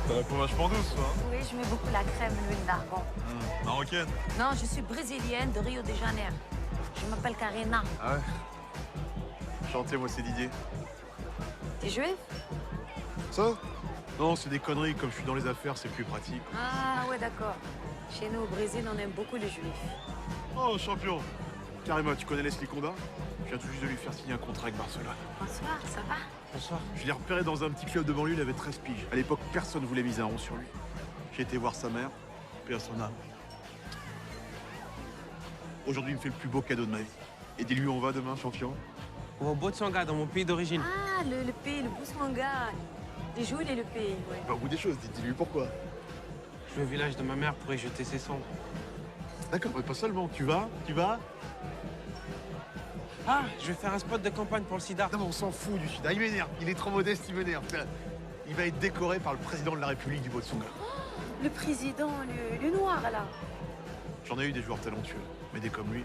Ça répond vachement douce, toi. Hein. Oui, je mets beaucoup la crème, l'huile d'argan. Marocaine. Non, je suis brésilienne de Rio de Janeiro. Je m'appelle Karina. Ah ouais. Chantez, moi c'est Didier. T'es juif? Ça? Non, c'est des conneries. Comme je suis dans les affaires, c'est plus pratique. Ah ouais, d'accord. Chez nous, au Brésil, on aime beaucoup les juifs. Oh, champion. Carrément, tu connais Leslie Conda? Je viens tout juste de lui faire signer un contrat avec Barcelone. Bonsoir, ça va? Bonsoir. Je l'ai repéré dans un petit club de banlieue, il avait 13 piges. À l'époque, personne voulait miser un rond sur lui. J'ai été voir sa mère, paix à son âme. Aujourd'hui, il me fait le plus beau cadeau de ma vie. Et dis-lui où on va demain, champion? On va au Botswana, dans mon pays d'origine. Ah, le pays, le Botswana. Les joues et le pays, ouais. Bah, au bout des choses, dis-lui pourquoi. Je vais au village de ma mère pour y jeter ses cendres. D'accord, mais pas seulement. Tu vas? Ah, je vais faire un spot de campagne pour le sida. Non, mais on s'en fout du sida. Il m'énerve. Il est trop modeste, il m'énerve. Il va être décoré par le président de la République du Botswana. Le président, le noir, là. J'en ai eu des joueurs talentueux, mais des comme lui,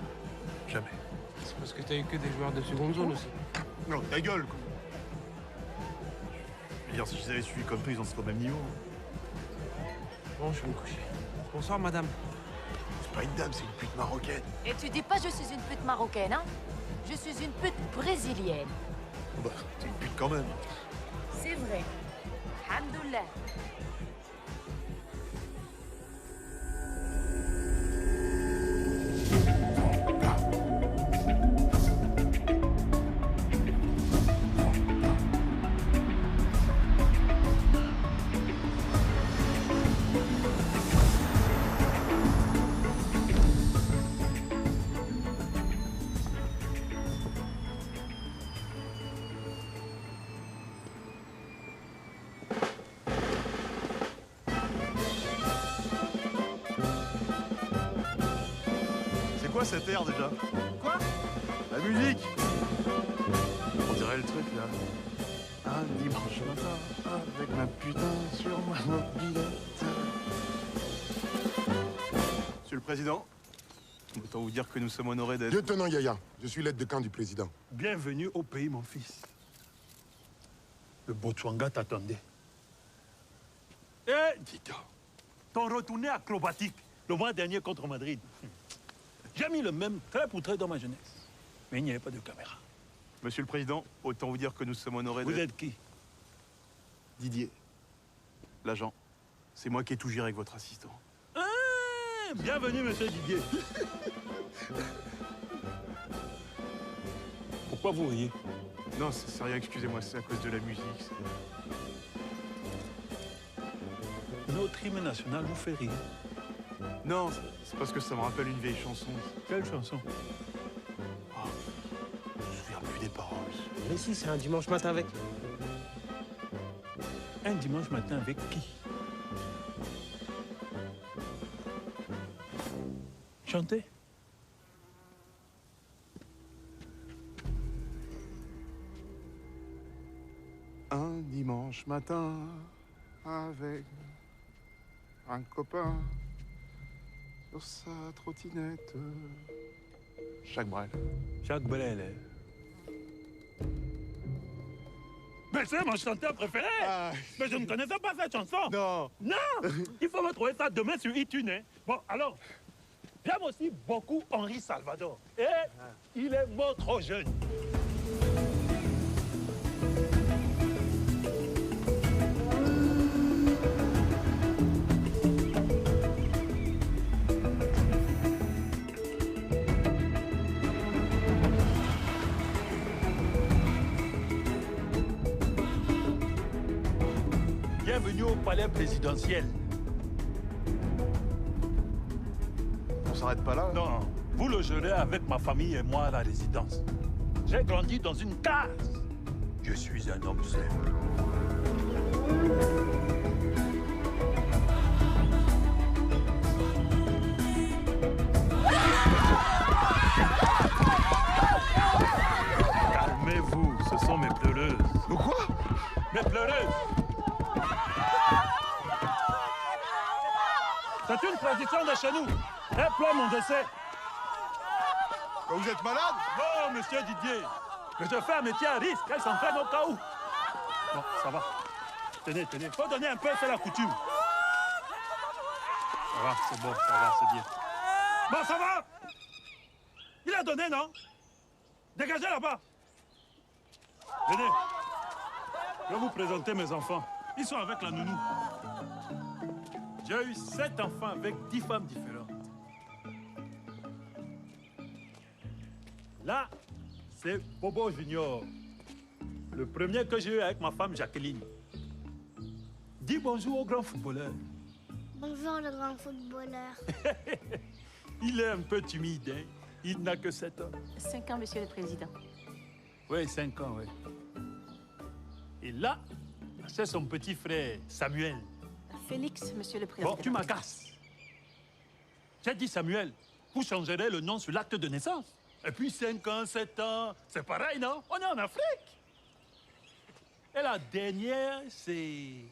jamais. C'est parce que t'as eu que des joueurs de seconde zone aussi. Non, ta gueule, quoi. Je veux dire, si je les avais suivis comme toi, ils en seraient au même niveau. Bon, je vais me coucher. Bonsoir, madame. C'est pas une dame, c'est une pute marocaine. Et tu dis pas je suis une pute marocaine, hein? Je suis une pute brésilienne. Bah, t'es une pute quand même. C'est vrai. Alhamdoulilah. C'est quoi cet air déjà? Quoi? La musique. On dirait le truc là. Un dimanche matin, avec ma putain sur ma mobilette. Monsieur le Président, autant vous dire que nous sommes honorés d'être... Lieutenant Yaya, je suis l'aide de camp du président. Bienvenue au pays, mon fils. Le Botswana t'attendait. Eh, Dito, ton retourné acrobatique le mois dernier contre Madrid. J'ai mis le même trait pour trait dans ma jeunesse. Mais il n'y avait pas de caméra. Monsieur le Président, autant vous dire que nous sommes honorés Vous d'être... êtes qui? Didier, l'agent. C'est moi qui ai tout géré avec votre assistant. Ah, bienvenue, monsieur Didier. Pourquoi vous riez? Non, c'est rien, excusez-moi, c'est à cause de la musique. Notre hymne national vous fait rire. Non, c'est parce que ça me rappelle une vieille chanson. Quelle chanson? Oh, je me souviens plus des paroles. Mais si, c'est un dimanche matin avec. Un dimanche matin avec qui? Chantez. Un dimanche matin, avec un copain sur sa trottinette. Jacques Brel. Jacques Brel. Mais c'est mon chanteur préféré. Mais je ne connaissais pas cette chanson. Non. Non. Il faut me trouver ça demain sur iTunes. Hein. Bon, alors, j'aime aussi beaucoup Henri Salvador. Et il est mort trop jeune. Bienvenue au palais présidentiel. On s'arrête pas là? Non, vous logerez avec ma famille et moi à la résidence. J'ai grandi dans une case. Je suis un homme seul. Calmez-vous, ce sont mes pleureuses. Quoi? Mes pleureuses. C'est une tradition de chez nous. Elle pleure mon décès. Vous êtes malade? Non, monsieur Didier. Mais je fais un métier à risque. Elle s'entraîne au cas où. Bon, ça va. Tenez, tenez. Faut donner un peu, c'est la coutume. Ça va, c'est bon, ça va, c'est bien. Bon, ça va? Il a donné, non? Dégagez là-bas. Venez. Je vais vous présenter mes enfants. Ils sont avec la nounou. J'ai eu 7 enfants avec 10 femmes différentes. Là, c'est Bobo Junior. Le premier que j'ai eu avec ma femme Jacqueline. Dis bonjour au grand footballeur. Bonjour le grand footballeur. Il est un peu timide, hein? Il n'a que 7 ans. 5 ans, Monsieur le Président. Oui, 5 ans, oui. Et là, c'est son petit frère, Samuel. Félix, Monsieur le Président. Bon, tu m'agaces. J'ai dit Samuel. Vous changerez le nom sur l'acte de naissance. Et puis 5 ans, 7 ans, c'est pareil, non? On est en Afrique. Et la dernière, c'est...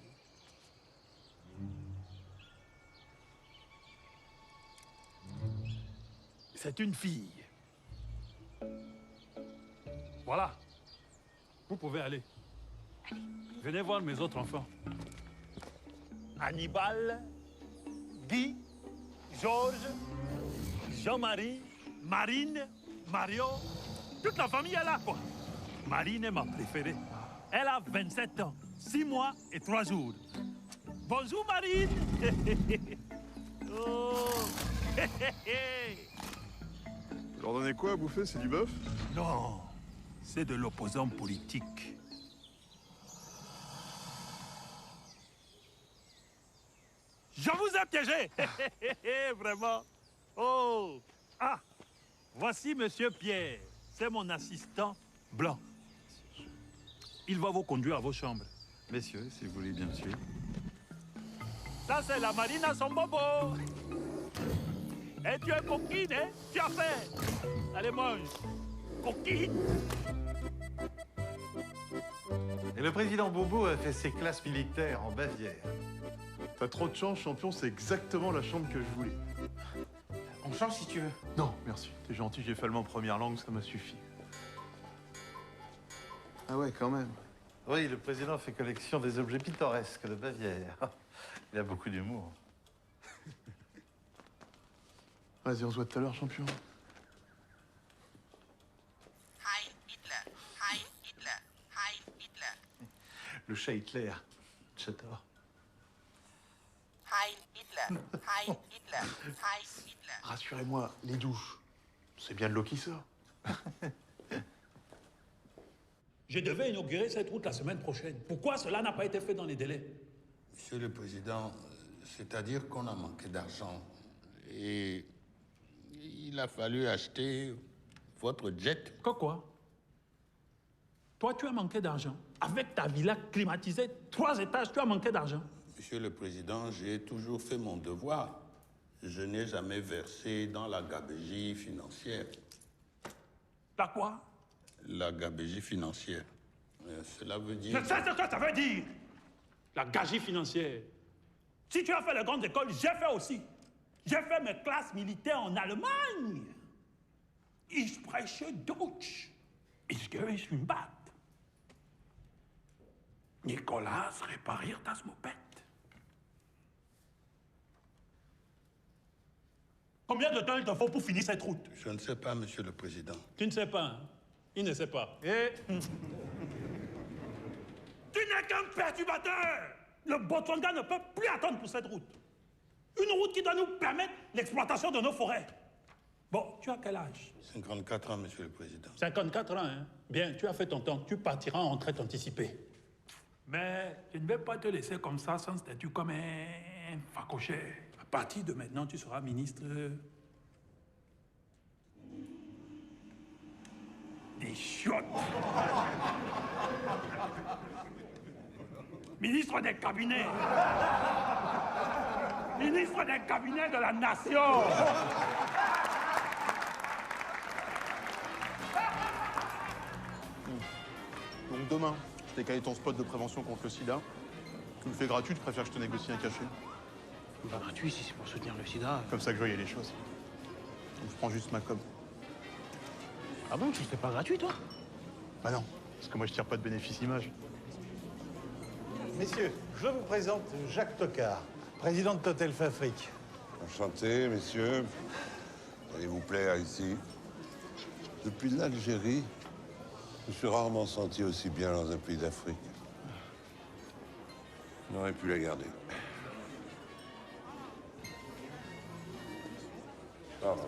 C'est une fille. Voilà. Vous pouvez aller. Venez voir mes autres enfants. Hannibal, Guy, Georges, Jean-Marie, Marine, Mario. Toute la famille est là, quoi. Marine est ma préférée. Elle a 27 ans, 6 mois et 3 jours. Bonjour, Marine. Oh. Vous leur donnez quoi à bouffer? C'est du bœuf? Non, c'est de l'opposant politique. Je vous ai piégé. Vraiment. Oh. Ah. Voici Monsieur Pierre. C'est mon assistant blanc. Il va vous conduire à vos chambres. Messieurs, si vous voulez bien suivre. Ça, c'est la marine à son bobo. Et tu es coquine, hein? Tu as fait. Allez, mange. Coquine. Et le président Bobo a fait ses classes militaires en Bavière. T'as trop de chance, champion, c'est exactement la chambre que je voulais. On change si tu veux. Non, merci. T'es gentil, j'ai fait allemand première langue, ça m'a suffi. Ah ouais, quand même. Oui, le président fait collection des objets pittoresques de Bavière. Il a beaucoup d'humour. Vas-y, on se voit tout à l'heure, champion. Heil Hitler, Heil Hitler, Heil Hitler, Le chat Hitler. J'adore. Heil Hitler, Heil Hitler, Heil Hitler. Rassurez-moi, les douches, c'est bien de l'eau qui sort. Je devais inaugurer cette route la semaine prochaine. Pourquoi cela n'a pas été fait dans les délais? Monsieur le Président, c'est-à-dire qu'on a manqué d'argent et il a fallu acheter votre jet. Quoi? Toi, tu as manqué d'argent. Avec ta villa climatisée, 3 étages, tu as manqué d'argent. Monsieur le Président, j'ai toujours fait mon devoir. Je n'ai jamais versé dans la gabegie financière. La quoi? La gabegie financière. Cela veut dire... Je sais ce que ça veut dire. La gagegie financière. Si tu as fait les grandes écoles, j'ai fait aussi. J'ai fait mes classes militaires en Allemagne. Ich spreche Deutsch. Ich gehe in Bad. Nicolas repariert das Moped. Combien de temps il te faut pour finir cette route? Je ne sais pas, Monsieur le Président. Tu ne sais pas, hein? Il ne sait pas. Et... Tu n'es qu'un perturbateur! Le Botswana ne peut plus attendre pour cette route. Une route qui doit nous permettre l'exploitation de nos forêts. Bon, tu as quel âge? 54 ans, Monsieur le Président. 54 ans, hein? Bien, tu as fait ton temps. Tu partiras en retraite anticipée. Mais je ne vais pas te laisser comme ça, sans statut, comme un facochère. À partir de maintenant, tu seras ministre... des chiottes. Ministre des cabinets. Ministre des cabinets de la nation. Donc demain, je t'ai calé ton spot de prévention contre le sida. Tu le fais gratuit, tu préfères que je te négocie un cachet? Pas gratuit si c'est pour soutenir le sida. Comme ça que je voyais les choses. Donc je prends juste ma com. Ah bon, tu le fais pas gratuit, toi? Bah non, parce que moi je tire pas de bénéfice image. Messieurs, je vous présente Jacques Tocard, président de Total Fafrique. Enchanté, messieurs. Allez vous plaire ici. Depuis l'Algérie, je me suis rarement senti aussi bien dans un pays d'Afrique. On aurait pu la garder. Pardon.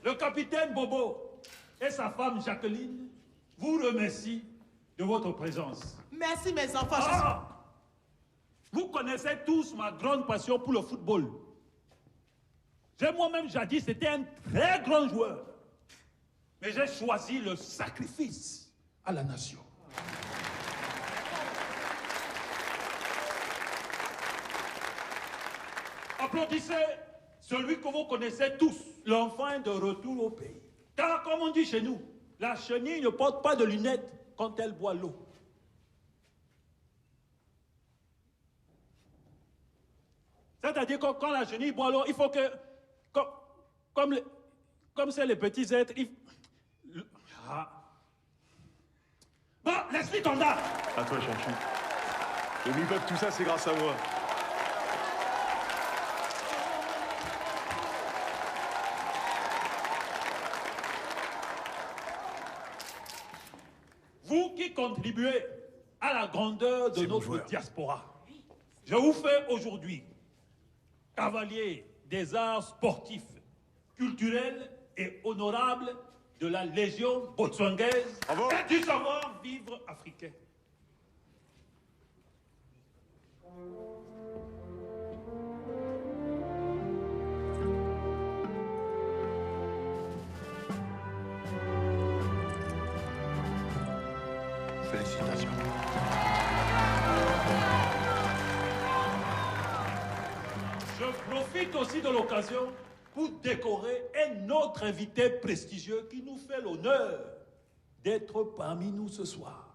Le capitaine Bobo et sa femme Jacqueline vous remercient de votre présence. Merci, mes enfants. Ah! Vous connaissez tous ma grande passion pour le football. J'ai moi-même jadis été un très grand joueur. Mais j'ai choisi le sacrifice à la nation. Applaudissez celui que vous connaissez tous, l'enfant est de retour au pays. Car comme on dit chez nous, la chenille ne porte pas de lunettes quand elle boit l'eau. C'est-à-dire que quand la chenille boit l'eau, il faut que, comme c'est les petits êtres, Bon, laisse-lui ton dard. À toi, Chanchou. N'oublie pas que tout ça, c'est grâce à moi. Vous qui contribuez à la grandeur de notre diaspora, je vous fais aujourd'hui cavalier des arts sportifs, culturels et honorables de la Légion botswangaise et du savoir-vivre africain. Félicitations. Je profite aussi de l'occasion pour décorer un autre invité prestigieux qui nous fait l'honneur d'être parmi nous ce soir.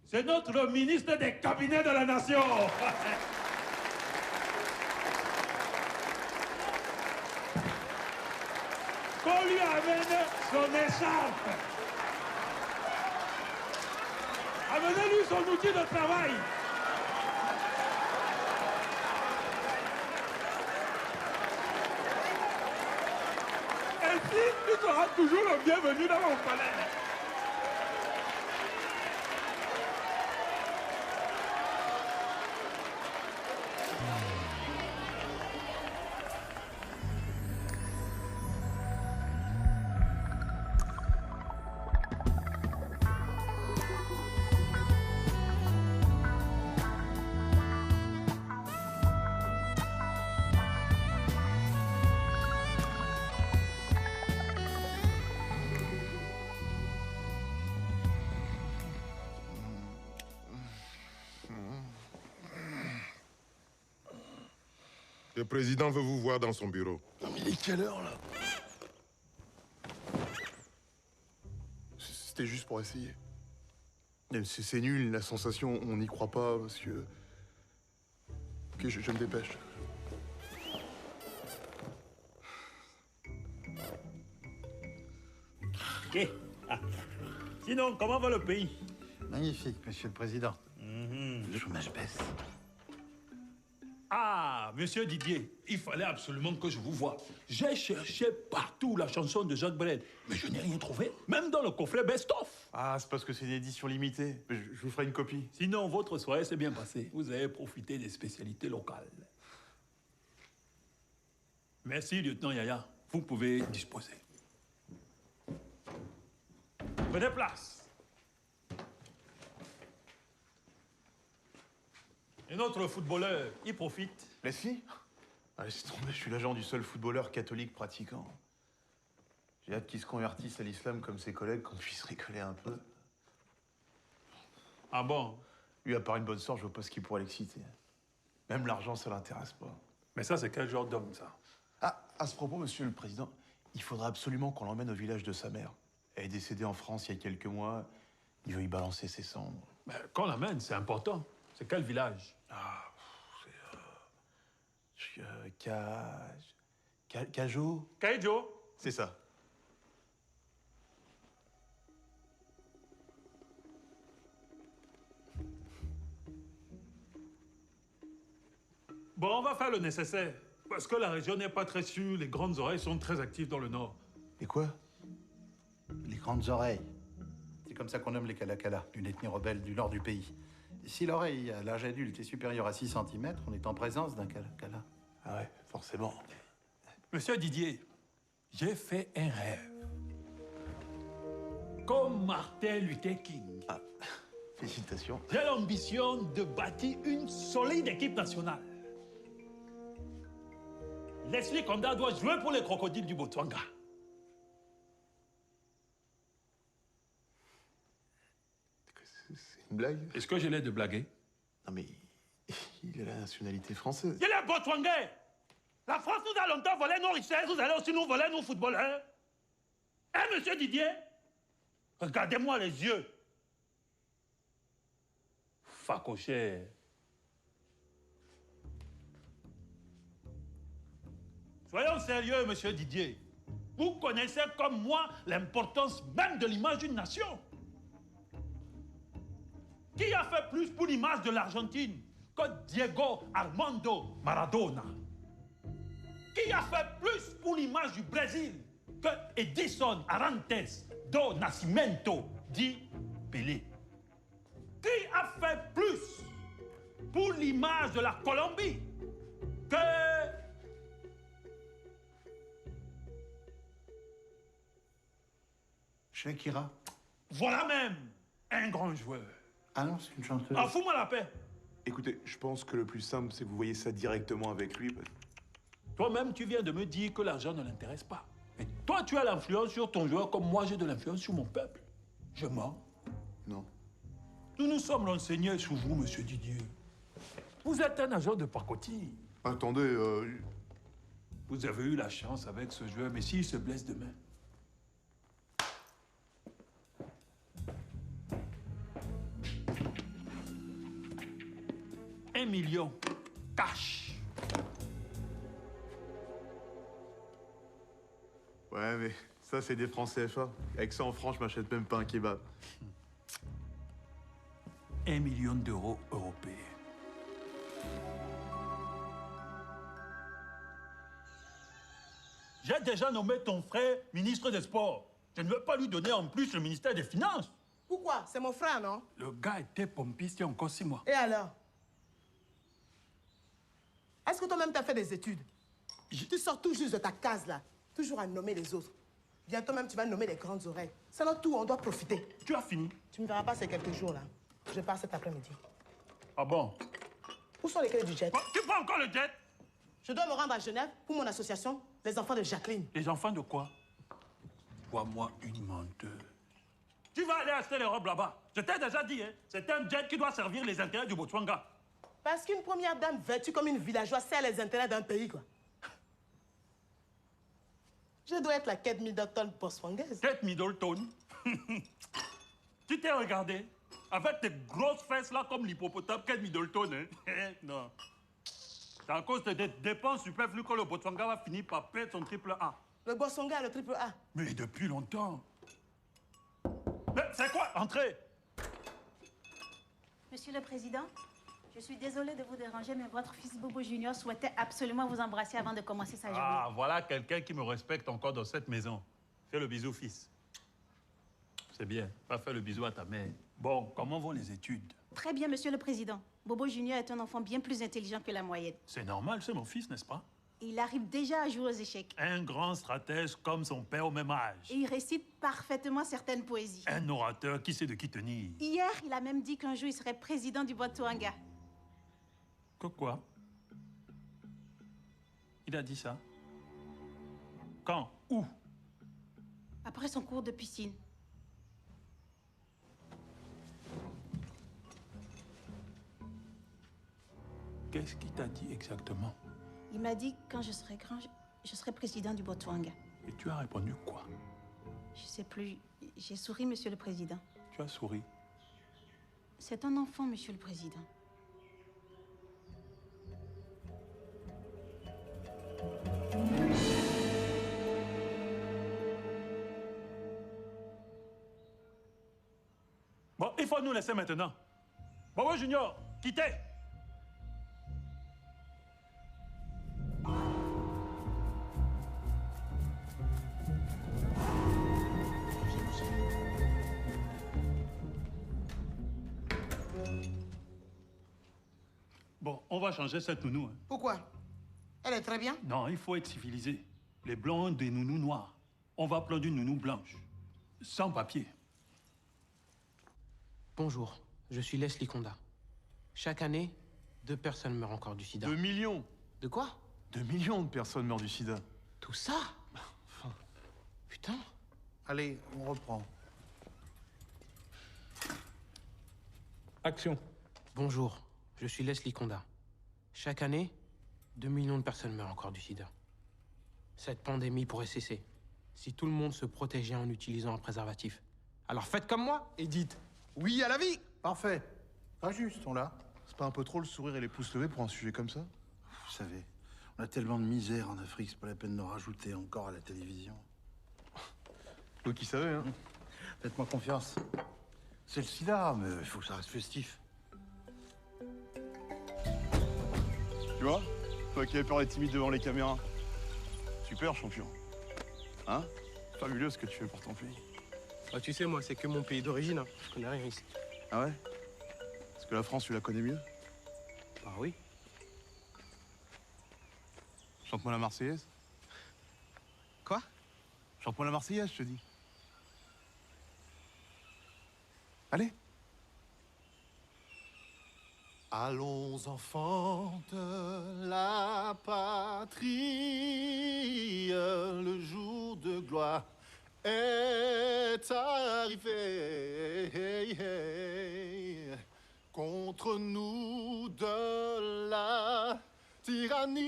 C'est notre ministre des cabinets de la nation. Qu'on lui amène son écharpe. Amenez-lui son outil de travail. Ainsi, tu seras toujours le bienvenu dans mon palais. Le président veut vous voir dans son bureau. Non mais il est quelle heure là? C'était juste pour essayer. Mais c'est nul, la sensation, on n'y croit pas parce que... Ok, je me dépêche. Ok. Ah. Sinon, comment va le pays? Magnifique, monsieur le président. Le chômage baisse. Ah, monsieur Didier, il fallait absolument que je vous voie. J'ai cherché partout la chanson de Jacques Brel, mais je n'ai rien trouvé, même dans le coffret best-of. Ah, c'est parce que c'est une édition limitée. Je vous ferai une copie. Sinon, votre soirée s'est bien passée. Vous avez profité des spécialités locales. Merci, lieutenant Yaya. Vous pouvez disposer. Prenez place. Et notre footballeur, il profite. Laisse-y. Allez, c'est tombé, je suis l'agent du seul footballeur catholique pratiquant. J'ai hâte qu'il se convertisse à l'islam comme ses collègues, qu'on puisse rigoler un peu. Ah bon? Lui, à part une bonne sorte, je vois pas ce qui pourrait l'exciter. Même l'argent, ça l'intéresse pas. Mais ça, c'est quel genre d'homme, ça? Ah, à ce propos, monsieur le président, il faudra absolument qu'on l'emmène au village de sa mère. Elle est décédée en France il y a quelques mois. Il veut y balancer ses cendres. Ben, qu'on l'amène, c'est important. C'est quel village? Ah, Cajot. Kaijo. C'est ça. Bon, on va faire le nécessaire. Parce que la région n'est pas très sûre, les grandes oreilles sont très actives dans le nord. Et quoi? Les grandes oreilles. C'est comme ça qu'on nomme les Kalakala, une ethnie rebelle du nord du pays. Si l'oreille à l'âge adulte est supérieure à 6 cm, on est en présence d'un Kalakala. Ah ouais, forcément. Monsieur Didier, j'ai fait un rêve. Comme Martin Luther King. Ah, félicitations. J'ai l'ambition de bâtir une solide équipe nationale. Leslie Konda doit jouer pour les crocodiles du Botswana. C'est une blague? Est-ce que je l'ai de blaguer? Non mais, il a la nationalité française. Il est Botswanais. La France nous a longtemps volé nos richesses, vous allez aussi nous voler nos footballeurs. Hein, monsieur Didier? Regardez-moi les yeux. Facochère. Soyons sérieux, monsieur Didier. Vous connaissez comme moi l'importance même de l'image d'une nation. Qui a fait plus pour l'image de l'Argentine que Diego Armando Maradona? Qui a fait plus pour l'image du Brésil que Edison Arantes do Nascimento, dit Pelé? Qui a fait plus pour l'image de la Colombie que... Shakira. Voilà même un grand joueur. Ah non, c'est une chanteuse. Ah, fous-moi la paix. Écoutez, je pense que le plus simple, c'est que vous voyez ça directement avec lui. Toi-même, tu viens de me dire que l'argent ne l'intéresse pas. Et toi, tu as l'influence sur ton joueur comme moi, j'ai de l'influence sur mon peuple. Je mens. Non. Nous nous sommes renseignés sur vous, monsieur Didier. Vous êtes un agent de pacotille. Attendez, Vous avez eu la chance avec ce joueur, mais s'il se blesse demain... $1 million. Cash. Ouais, mais ça, c'est des francs CFA. Avec ça, en France, je m'achète même pas un kebab. 1 million d'euros européens. J'ai déjà nommé ton frère ministre des Sports. Je ne veux pas lui donner en plus le ministère des Finances. Pourquoi? C'est mon frère, non? Le gars était pompiste il y a encore 6 mois. Et alors? Est-ce que toi-même t'as fait des études? Tu sors tout juste de ta case, là. Toujours à nommer les autres. Bientôt même, tu vas nommer les grandes oreilles. C'est notre tour, on doit profiter. Tu as fini? Tu me verras pas ces quelques jours, là. Je pars cet après-midi. Ah bon? Où sont les clés du jet? Oh, tu prends encore le jet? Je dois me rendre à Genève pour mon association, les enfants de Jacqueline. Les enfants de quoi? Vois-moi une menteuse. Tu vas aller acheter les robes là-bas. Je t'ai déjà dit, hein. C'est un jet qui doit servir les intérêts du Botswana. Parce qu'une première dame vêtue comme une villageoise sert les intérêts d'un pays, quoi. Je dois être la Kate Middleton botswanaise. Kate Middleton? Tu t'es regardé? Avec tes grosses fesses là comme l'hippopotame Kate Middleton, hein? Non. C'est à cause de tes dépenses superflues que le Botswana va finir par perdre son triple A. Le Botswana a le triple A. Mais depuis longtemps. Mais c'est quoi? Entrez! Monsieur le Président, je suis désolée de vous déranger, mais votre fils Bobo Junior souhaitait absolument vous embrasser avant de commencer sa journée. Ah, voilà quelqu'un qui me respecte encore dans cette maison. Fais le bisou, fils. C'est bien. Va faire le bisou à ta mère. Bon, comment vont les études? Très bien, Monsieur le Président. Bobo Junior est un enfant bien plus intelligent que la moyenne. C'est normal, c'est mon fils, n'est-ce pas? Il arrive déjà à jouer aux échecs. Un grand stratège comme son père au même âge. Et il récite parfaitement certaines poésies. Un orateur qui sait de qui tenir. Hier, il a même dit qu'un jour, il serait président du Botswana. Que quoi? Il a dit ça? Quand? Où? Après son cours de piscine. Qu'est-ce qu'il t'a dit exactement? Il m'a dit que quand je serai grand, je serai président du Botswana. Et tu as répondu quoi? Je sais plus. J'ai souri, Monsieur le Président. Tu as souri. C'est un enfant, Monsieur le Président. Il faut nous laisser maintenant. Bobo Junior, quittez. Bon, on va changer cette nounou. Hein. Pourquoi? Elle est très bien. Non, il faut être civilisé. Les blancs ont des nounous noirs. On va prendre une nounou blanche. Sans papier. Bonjour, je suis Leslie Conda. Chaque année, 2 personnes meurent encore du sida. 2 millions. De quoi? 2 millions de personnes meurent du sida. Tout ça? Putain. Allez, on reprend. Action. Bonjour, je suis Leslie Conda. Chaque année, 2 millions de personnes meurent encore du sida. Cette pandémie pourrait cesser si tout le monde se protégeait en utilisant un préservatif. Alors faites comme moi et dites oui à la vie. Parfait. Pas juste, on l'a. C'est pas un peu trop le sourire et les pouces levés pour un sujet comme ça? Vous savez, on a tellement de misère en Afrique, c'est pas la peine d'en rajouter encore à la télévision. Vous qui savez, hein? Faites-moi confiance. C'est le sida, mais il faut que ça reste festif. Tu vois? Toi qui avais peur d'être timide devant les caméras. Super, champion. Hein? Fabuleux ce que tu fais pour ton pays. Ah, tu sais, moi, c'est que mon pays d'origine. Hein. Je connais rien ici. Ah ouais? Est-ce que la France, tu la connais mieux? Ah oui. Chante-moi la Marseillaise. Quoi? Chante-moi la Marseillaise, je te dis. Allez. Allons enfants de la patrie, le jour de gloire est arrivé. Contre nous de la tyrannie,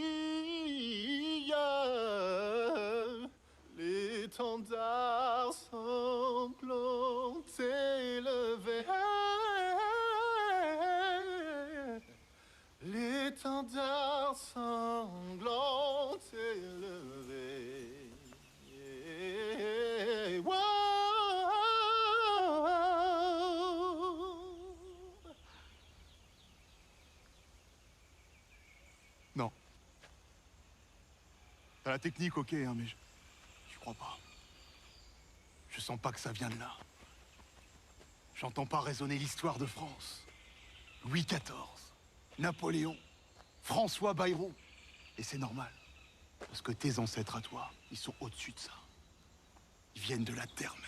l'étendard sanglant élevé. L'étendard sanglant élevé. Wow. Non. T'as la technique, ok, hein, mais je crois pas. Je sens pas que ça vient de là. J'entends pas résonner l'histoire de France. Louis XIV. Napoléon, François Bayrou. Et c'est normal. Parce que tes ancêtres à toi, ils sont au-dessus de ça. Ils viennent de la terre-mère.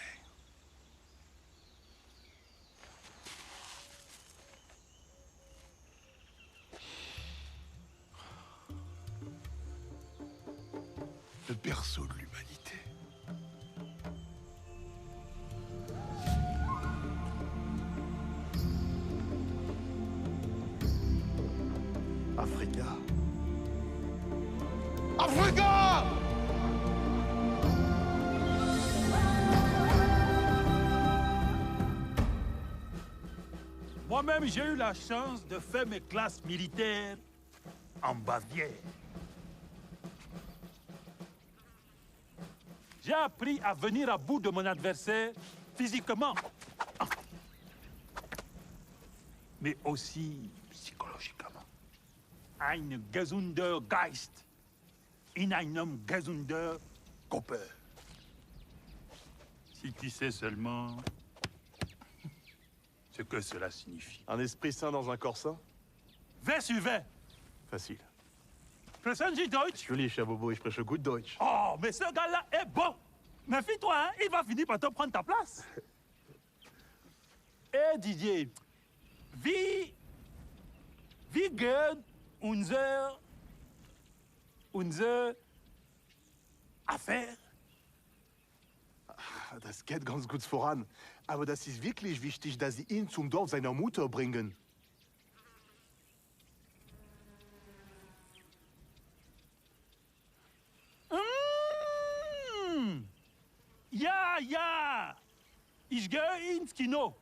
Le berceau de l'humanité. Africa. Africa! Moi-même, j'ai eu la chance de faire mes classes militaires en Bavière. J'ai appris à venir à bout de mon adversaire physiquement, mais aussi psychologiquement. Ein gesunder Geist in einem gesunder Körper. Si tu sais seulement ce que cela signifie. Un esprit sain dans un corps sain? Wer sur wer? Facile. Sprechen Sie Deutsch? Natürlich, Herr Bobo, ich spreche gut Deutsch. Oh, mais ce gars-là est bon. Méfie-toi, hein, il va finir par te prendre ta place. Eh, Didier, wie gehen unsere Affaire? Das geht ganz gut voran. Aber das ist wirklich wichtig, dass Sie ihn zum Dorf seiner Mutter bringen. Ja, ja. Ich gehe ins Kino.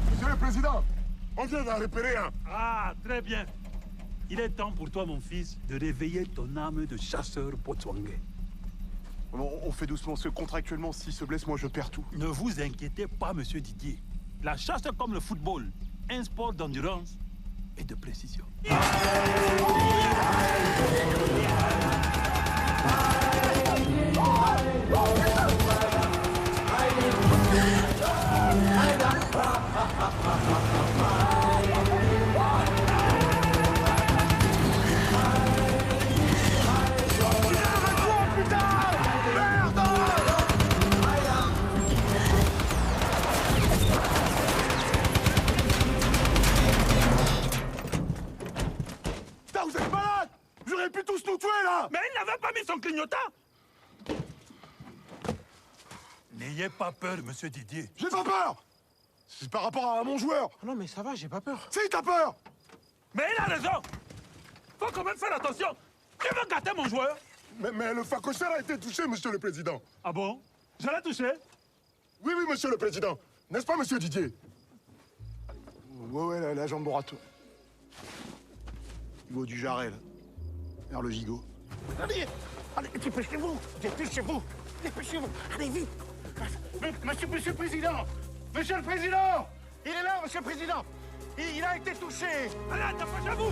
Monsieur le Président, on vient d'en repérer un. Ah, très bien. Il est temps pour toi, mon fils, de réveiller ton âme de chasseur botswangais. On fait doucement, parce que contractuellement, s'il se blesse, moi je perds tout. Ne vous inquiétez pas, monsieur Didier. La chasse est comme le football, un sport d'endurance et de précision. Putain, vous êtes malade! J'aurais pu tous nous tuer, là! Mais il n'avait pas mis son clignotant! N'ayez pas peur, monsieur Didier. J'ai pas peur! C'est par rapport à mon joueur! Oh non, mais ça va, j'ai pas peur. Si, t'as peur! Mais il a raison! Faut quand même faire attention! Tu veux gâter mon joueur? Mais le facochère a été touché, monsieur le président. Ah bon? Je l'ai touché? Oui, monsieur le président. N'est-ce pas, monsieur Didier? Ouais, la jambe Borato. Niveau du jarret, là. Vers le gigot. Allez, dépêchez-vous, dépêchez-vous, dépêchez-vous, allez vite. Monsieur le Président, monsieur le Président, il est là, monsieur le Président. Il a été touché. Allez, dépêchez-vous.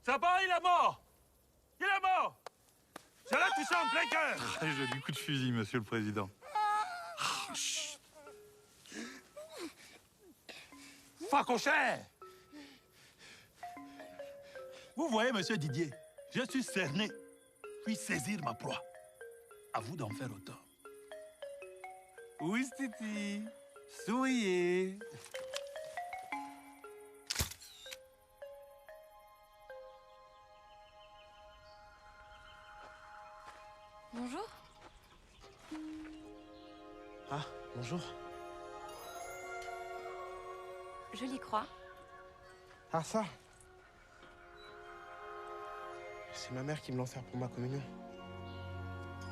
Ça va, il est mort! Il est mort! Je l'ai touché en plein cœur! Très joli coup de fusil, monsieur le président. Facochère! Vous voyez, monsieur Didier, je suis cerné, puis saisir ma proie. À vous d'en faire autant. Oui, Titi. Souriez. Bonjour. Ah, bonjour. Jolie croix. Ah, ça? C'est ma mère qui me l'enferme pour ma communion.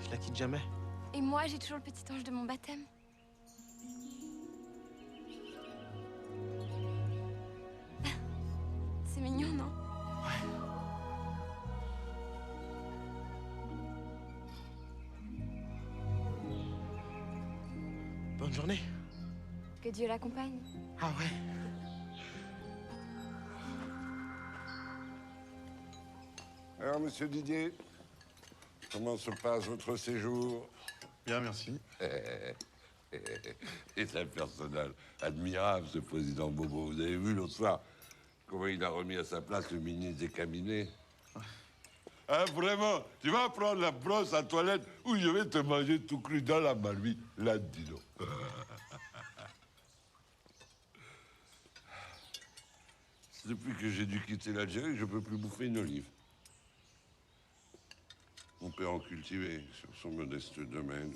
Je la quitte jamais. Et moi, j'ai toujours le petit ange de mon baptême. C'est mignon, non? Bonne journée. Que Dieu l'accompagne. Ah ouais. Alors, monsieur Didier, comment se passe votre séjour? Bien, merci. C'est un personnage admirable, ce président Bobo. Vous avez vu l'autre soir comment il a remis à sa place le ministre des cabinets? Hein, vraiment, tu vas prendre la brosse à toilette ou je vais te manger tout cru dans la marmite. Là, dis donc. Depuis que j'ai dû quitter l'Algérie, je peux plus bouffer une olive. Mon père en cultivait sur son modeste domaine,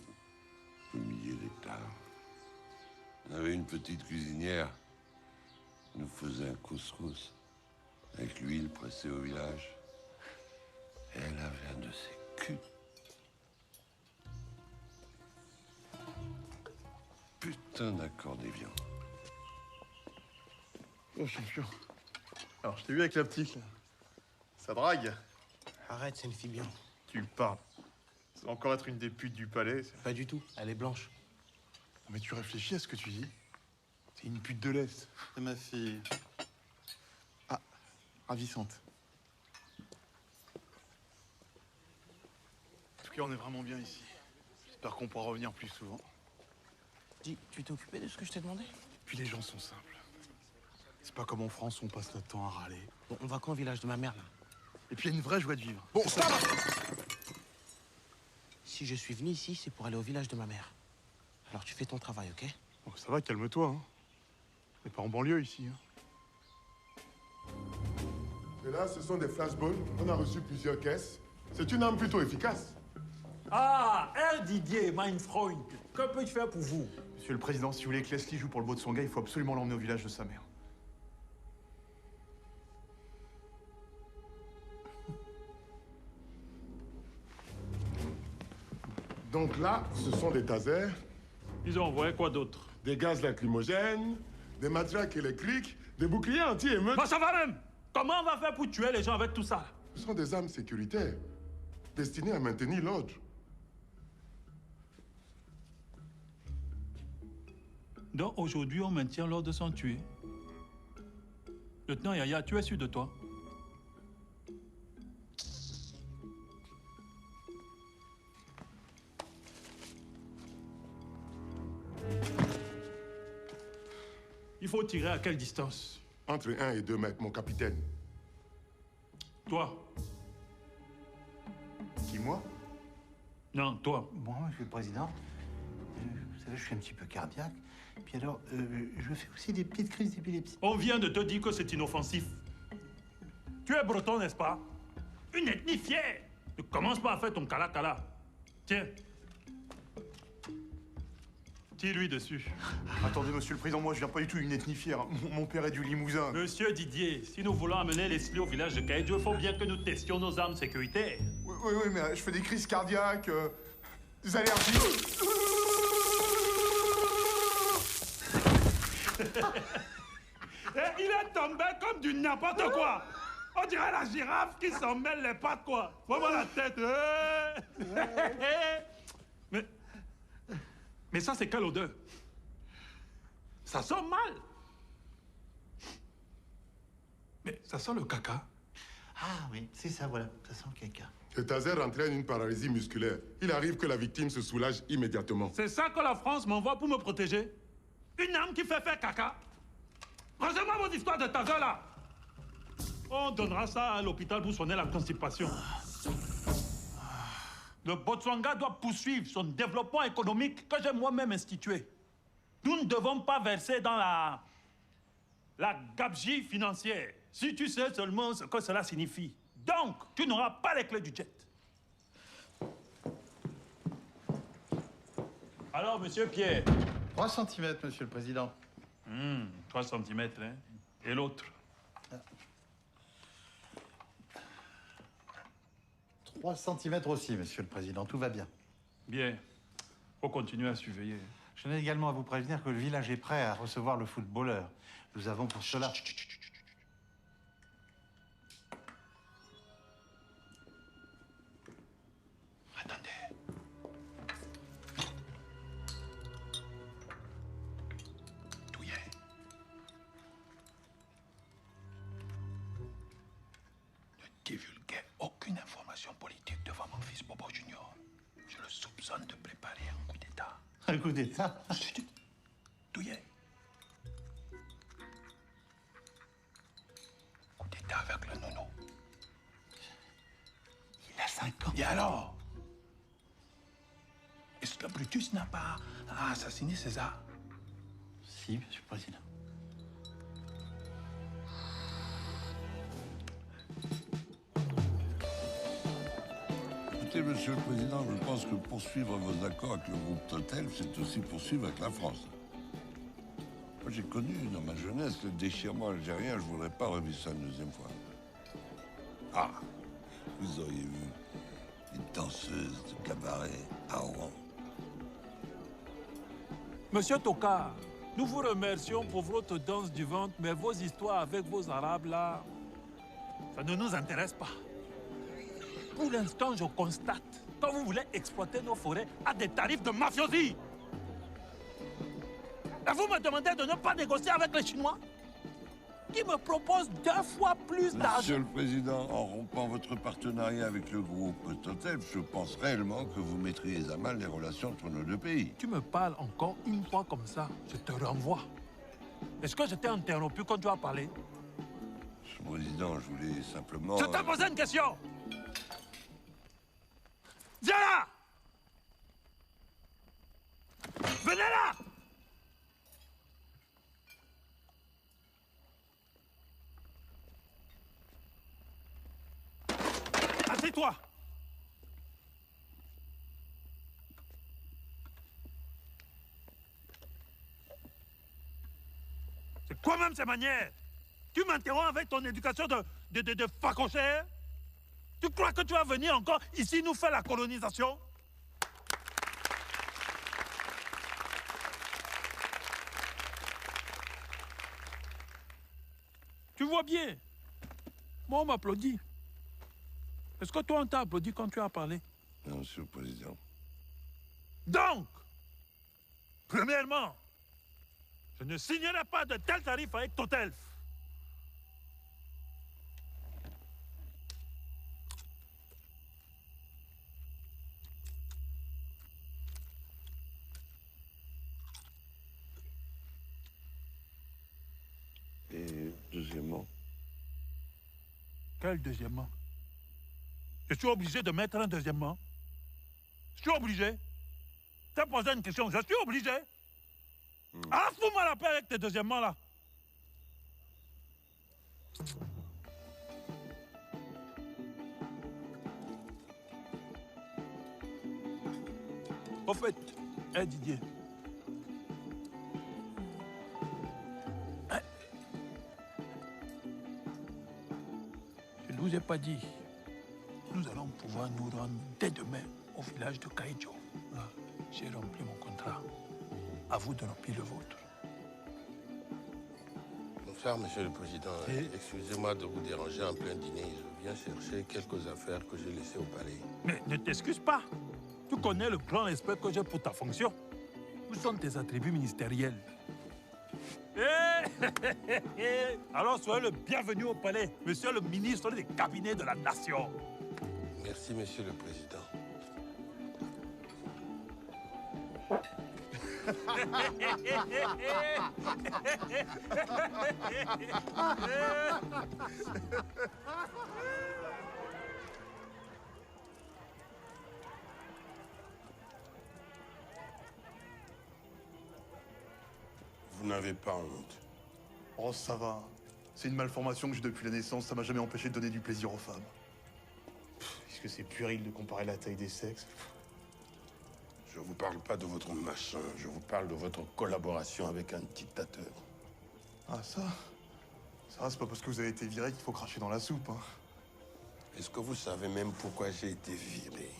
au millier d'hectares. On avait une petite cuisinière. Elle nous faisait un couscous avec l'huile pressée au village. Et elle avait un de ses culs. Putain d'accordéviant. Oh, champion. Alors, je t'ai vu avec la petite, là. Ça drague. Arrête, c'est une fille bien. Tu parles. Ça va encore être une des putes du palais. Pas du tout, elle est blanche. Mais tu réfléchis à ce que tu dis. C'est une pute de l'Est. C'est ma fille. Ah, ravissante. En tout cas, on est vraiment bien ici. J'espère qu'on pourra revenir plus souvent. Dis, tu t'es occupé de ce que je t'ai demandé? Puis les gens sont simples. C'est pas comme en France où on passe notre temps à râler. Bon, on va quand au village de ma mère, là? Et puis il y a une vraie joie de vivre. Bon, stop! Si je suis venu ici, c'est pour aller au village de ma mère. Alors tu fais ton travail, ok? Bon, ça va, calme-toi. Hein. On n'est pas en banlieue ici. Hein. Et là, ce sont des flashballs. On a reçu plusieurs caisses. C'est une arme plutôt efficace. Ah, Herr Didier, mein Freund, que peux-je faire pour vous? Monsieur le Président, si vous voulez que Leslie joue pour le Botswana, il faut absolument l'emmener au village de sa mère. Donc là, ce sont des tasers. Ils ont envoyé quoi d'autre? Des gaz lacrymogènes, des matraques électriques, des boucliers anti-émeutes. Bah ça va même! Comment on va faire pour tuer les gens avec tout ça? Ce sont des armes sécuritaires, destinées à maintenir l'ordre. Donc aujourd'hui, on maintient l'ordre sans tuer. Lieutenant Yaya, tu es sûr de toi? Il faut tirer à quelle distance? Entre 1 et 2 mètres, mon capitaine. Toi? Qui, moi? Non, toi. Moi, monsieur le président, vous savez, je suis un petit peu cardiaque. Puis alors, je fais aussi des petites crises d'épilepsie. On vient de te dire que c'est inoffensif. Tu es breton, n'est-ce pas? Une ethnie fière. Ne commence pas à faire ton cala-cala. Tiens. Tire-lui dessus. Attendez, monsieur le président, moi je viens pas du tout d'une ethnie fière. Mon père est du Limousin. Monsieur Didier, si nous voulons amener les Sli au village de Kaidjo, il faut bien que nous testions nos armes sécuritaires. Oui, mais je fais des crises cardiaques, des allergies. Il est tombé comme du n'importe quoi. On dirait la girafe qui s'en mêle les pattes, quoi. Vraiment la tête. Mais ça, c'est quelle odeur? Ça sent mal. Mais ça sent le caca. Ah oui, c'est ça, voilà. Ça sent le caca. Le taser entraîne une paralysie musculaire. Il arrive que la victime se soulage immédiatement. C'est ça que la France m'envoie pour me protéger? Une arme qui fait faire caca? Rangez-moi vos histoires de taser, là. On donnera ça à l'hôpital pour soigner la constipation. Le Botswana doit poursuivre son développement économique que j'ai moi-même institué. Nous ne devons pas verser dans la gabegie financière. Si tu sais seulement ce que cela signifie. Donc, tu n'auras pas les clés du jet. Alors, monsieur Pierre? 3 centimètres, monsieur le président. 3 centimètres, hein? Et l'autre? 3 centimètres aussi, monsieur le président. Tout va bien. Bien. Faut continuer à surveiller. Je tenais également à vous prévenir que le village est prêt à recevoir le footballeur. Nous avons pour cela... Attendez. Douillet. Ne divulguez aucune information politique devant mon fils Bobo Junior. Je le soupçonne de préparer un coup d'État. Un coup d'État? Douillet. Coup d'État avec le nono. Il a 5 ans. Et alors? Est-ce que Brutus n'a pas assassiné César? Si, monsieur le président. Écoutez, monsieur le président, je pense que poursuivre vos accords avec le groupe Total, c'est aussi poursuivre avec la France. Moi, j'ai connu dans ma jeunesse le déchirement algérien, je voudrais pas revivre ça une deuxième fois. Ah, vous auriez vu une danseuse de cabaret à Oran. Monsieur Toka, nous vous remercions pour votre danse du ventre, mais vos histoires avec vos Arabes, là, ça ne nous intéresse pas. Pour l'instant, je constate que vous voulez exploiter nos forêts à des tarifs de mafiosi. Et vous me demandez de ne pas négocier avec les Chinois qui me proposent 2 fois plus d'argent. Monsieur le Président, en rompant votre partenariat avec le groupe Total, je pense réellement que vous mettriez à mal les relations entre nos 2 pays. Tu me parles encore une fois comme ça, je te renvoie. Est-ce que je t'ai interrompu quand tu as parlé? Monsieur le Président, je voulais simplement... Je te posais une question! Viens là! Venez là! Assieds-toi! C'est quoi même ces manières? Tu m'interromps avec ton éducation de facochère? Tu crois que tu vas venir encore ici nous faire la colonisation? Tu vois bien. Moi, on m'applaudit. Est-ce que toi, on t'a applaudi quand tu as parlé? Non, Monsieur le Président. Donc, premièrement, je ne signerai pas de tels tarifs avec Totelf. Et deuxièmement? Quel deuxièmement? Je suis obligé de mettre un deuxièmement. Je suis obligé. Tu as posé une question, je suis obligé. Ah, fous-moi la paix avec tes deuxièmement là. Au fait, Didier. Je ne vous ai pas dit. Nous allons pouvoir nous rendre dès demain au village de Kaïdjo. J'ai rempli mon contrat. À vous de remplir le vôtre. Bonsoir, Monsieur le Président. Excusez-moi de vous déranger en plein dîner. Je viens chercher quelques affaires que j'ai laissées au palais. Mais ne t'excuse pas. Tu connais le grand respect que j'ai pour ta fonction. Où sont tes attributs ministériels? Alors soyez le bienvenu au palais, Monsieur le ministre des cabinets de la Nation. Merci, Monsieur le Président. Vous n'avez pas honte? Oh, ça va. C'est une malformation que j'ai depuis la naissance, ça m'a jamais empêché de donner du plaisir aux femmes. Est-ce que c'est puéril de comparer la taille des sexes? Je vous parle pas de votre machin, je vous parle de votre collaboration avec un dictateur. Ah, ça? Ça, c'est pas parce que vous avez été viré qu'il faut cracher dans la soupe, hein. Est-ce que vous savez même pourquoi j'ai été viré?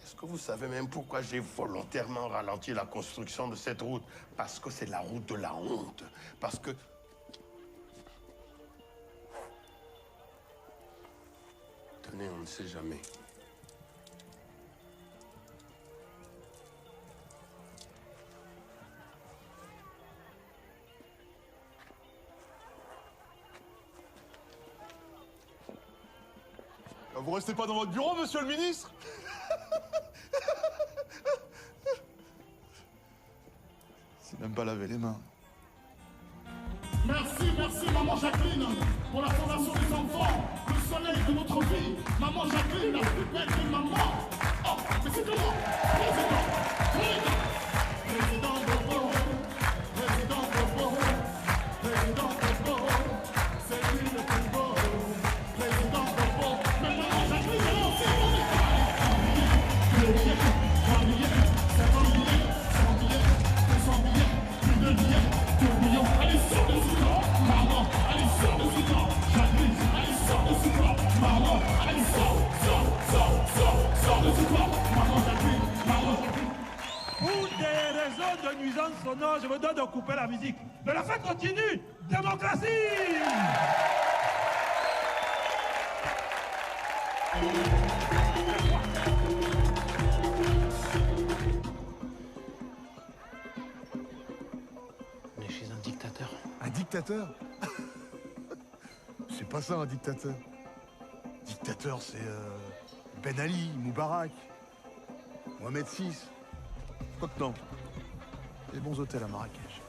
Est-ce que vous savez même pourquoi j'ai volontairement ralenti la construction de cette route? Parce que c'est la route de la honte. Parce que... Tenez, on ne sait jamais. Vous restez pas dans votre bureau, monsieur le ministre? C'est même pas laver les mains. Merci, merci, maman Jacqueline, pour la fondation des enfants, le soleil de notre vie. Maman Jacqueline, la plus belle des mamans. Oh, mais c'est comment? Président Bobo, président Bobo, président Bobo, c'est lui le plus beau. Président Bobo, mais maman Jacqueline, non, c'est bon. Le billet, 3 billets, 50 billets, 100 billets, 200 billets, plus de billets, 2 millions. Allez, sors de ce corps, maman, allez, sors de ce corps. Jacqueline, allez, sors de ce corps, maman, allez, sors de ce corps, maman Jacqueline, maman Jacqueline. Pour des raisons de nuisance sonore, je me dois de couper la musique. Mais la fête continue. Démocratie! On est chez un dictateur. Un dictateur? C'est pas ça, un dictateur. Dictateur, c'est Ben Ali, Moubarak, Mohamed VI. Quoi que non. Des bons hôtels à Marrakech.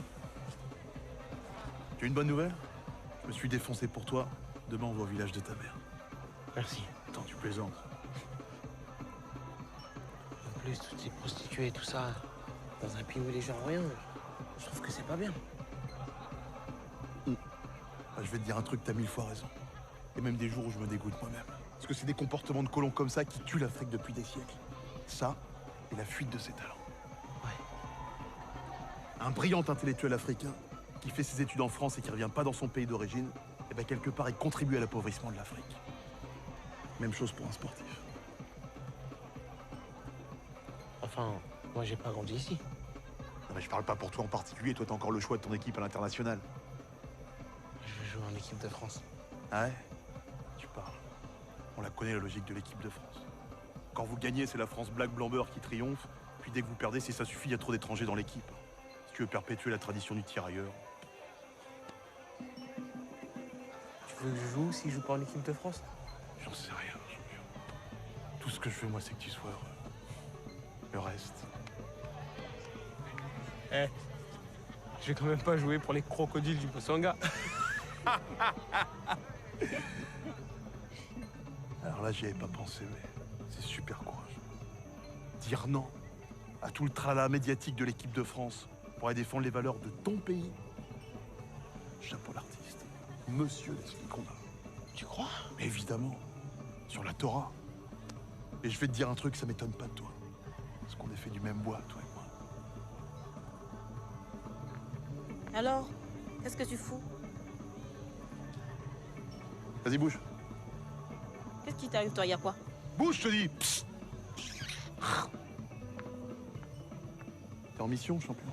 Tu as une bonne nouvelle? Je me suis défoncé pour toi. Demain, on va au village de ta mère. Merci. Attends, tu plaisantes. En plus, toutes ces prostituées et tout ça, dans un pays où les gens ont rien, je trouve que c'est pas bien. Ah, je vais te dire un truc, t'as 1000 fois raison. Et même des jours où je me dégoûte moi-même. Parce que c'est des comportements de colons comme ça qui tuent l'Afrique depuis des siècles. Ça, et la fuite de ses talents. Un brillant intellectuel africain qui fait ses études en France et qui revient pas dans son pays d'origine, et bien quelque part il contribue à l'appauvrissement de l'Afrique. Même chose pour un sportif. Enfin, moi j'ai pas grandi ici. Non mais je parle pas pour toi en particulier, toi t'as encore le choix de ton équipe à l'international. jouer en équipe de France. Ah ouais? Tu parles. On la connaît, la logique de l'équipe de France. Quand vous gagnez, c'est la France Black Blamber qui triomphe. Puis dès que vous perdez, si ça suffit, il y a trop d'étrangers dans l'équipe. Si tu veux perpétuer la tradition du tirailleur. Tu veux que je joue s'il joue pas en équipe de France? J'en sais rien, champion. Tout ce que je veux, moi, c'est que tu sois heureux. Le reste. Eh, je vais quand même pas jouer pour les crocodiles du Botswana. Alors là, j'y avais pas pensé, mais c'est super courageux. Dire non à tout le tralala médiatique de l'équipe de France pour aller défendre les valeurs de ton pays. Chapeau l'artiste. Monsieur Leslie Condat. Tu crois? Mais évidemment. Sur la Torah. Et je vais te dire un truc, ça m'étonne pas de toi. Parce qu'on est fait du même bois, toi et moi. Alors, qu'est-ce que tu fous? Vas-y, bouge. Qu'est-ce qui t'arrive, toi? Y a quoi? Bouge, je te dis. Psst. T'es en mission, champion.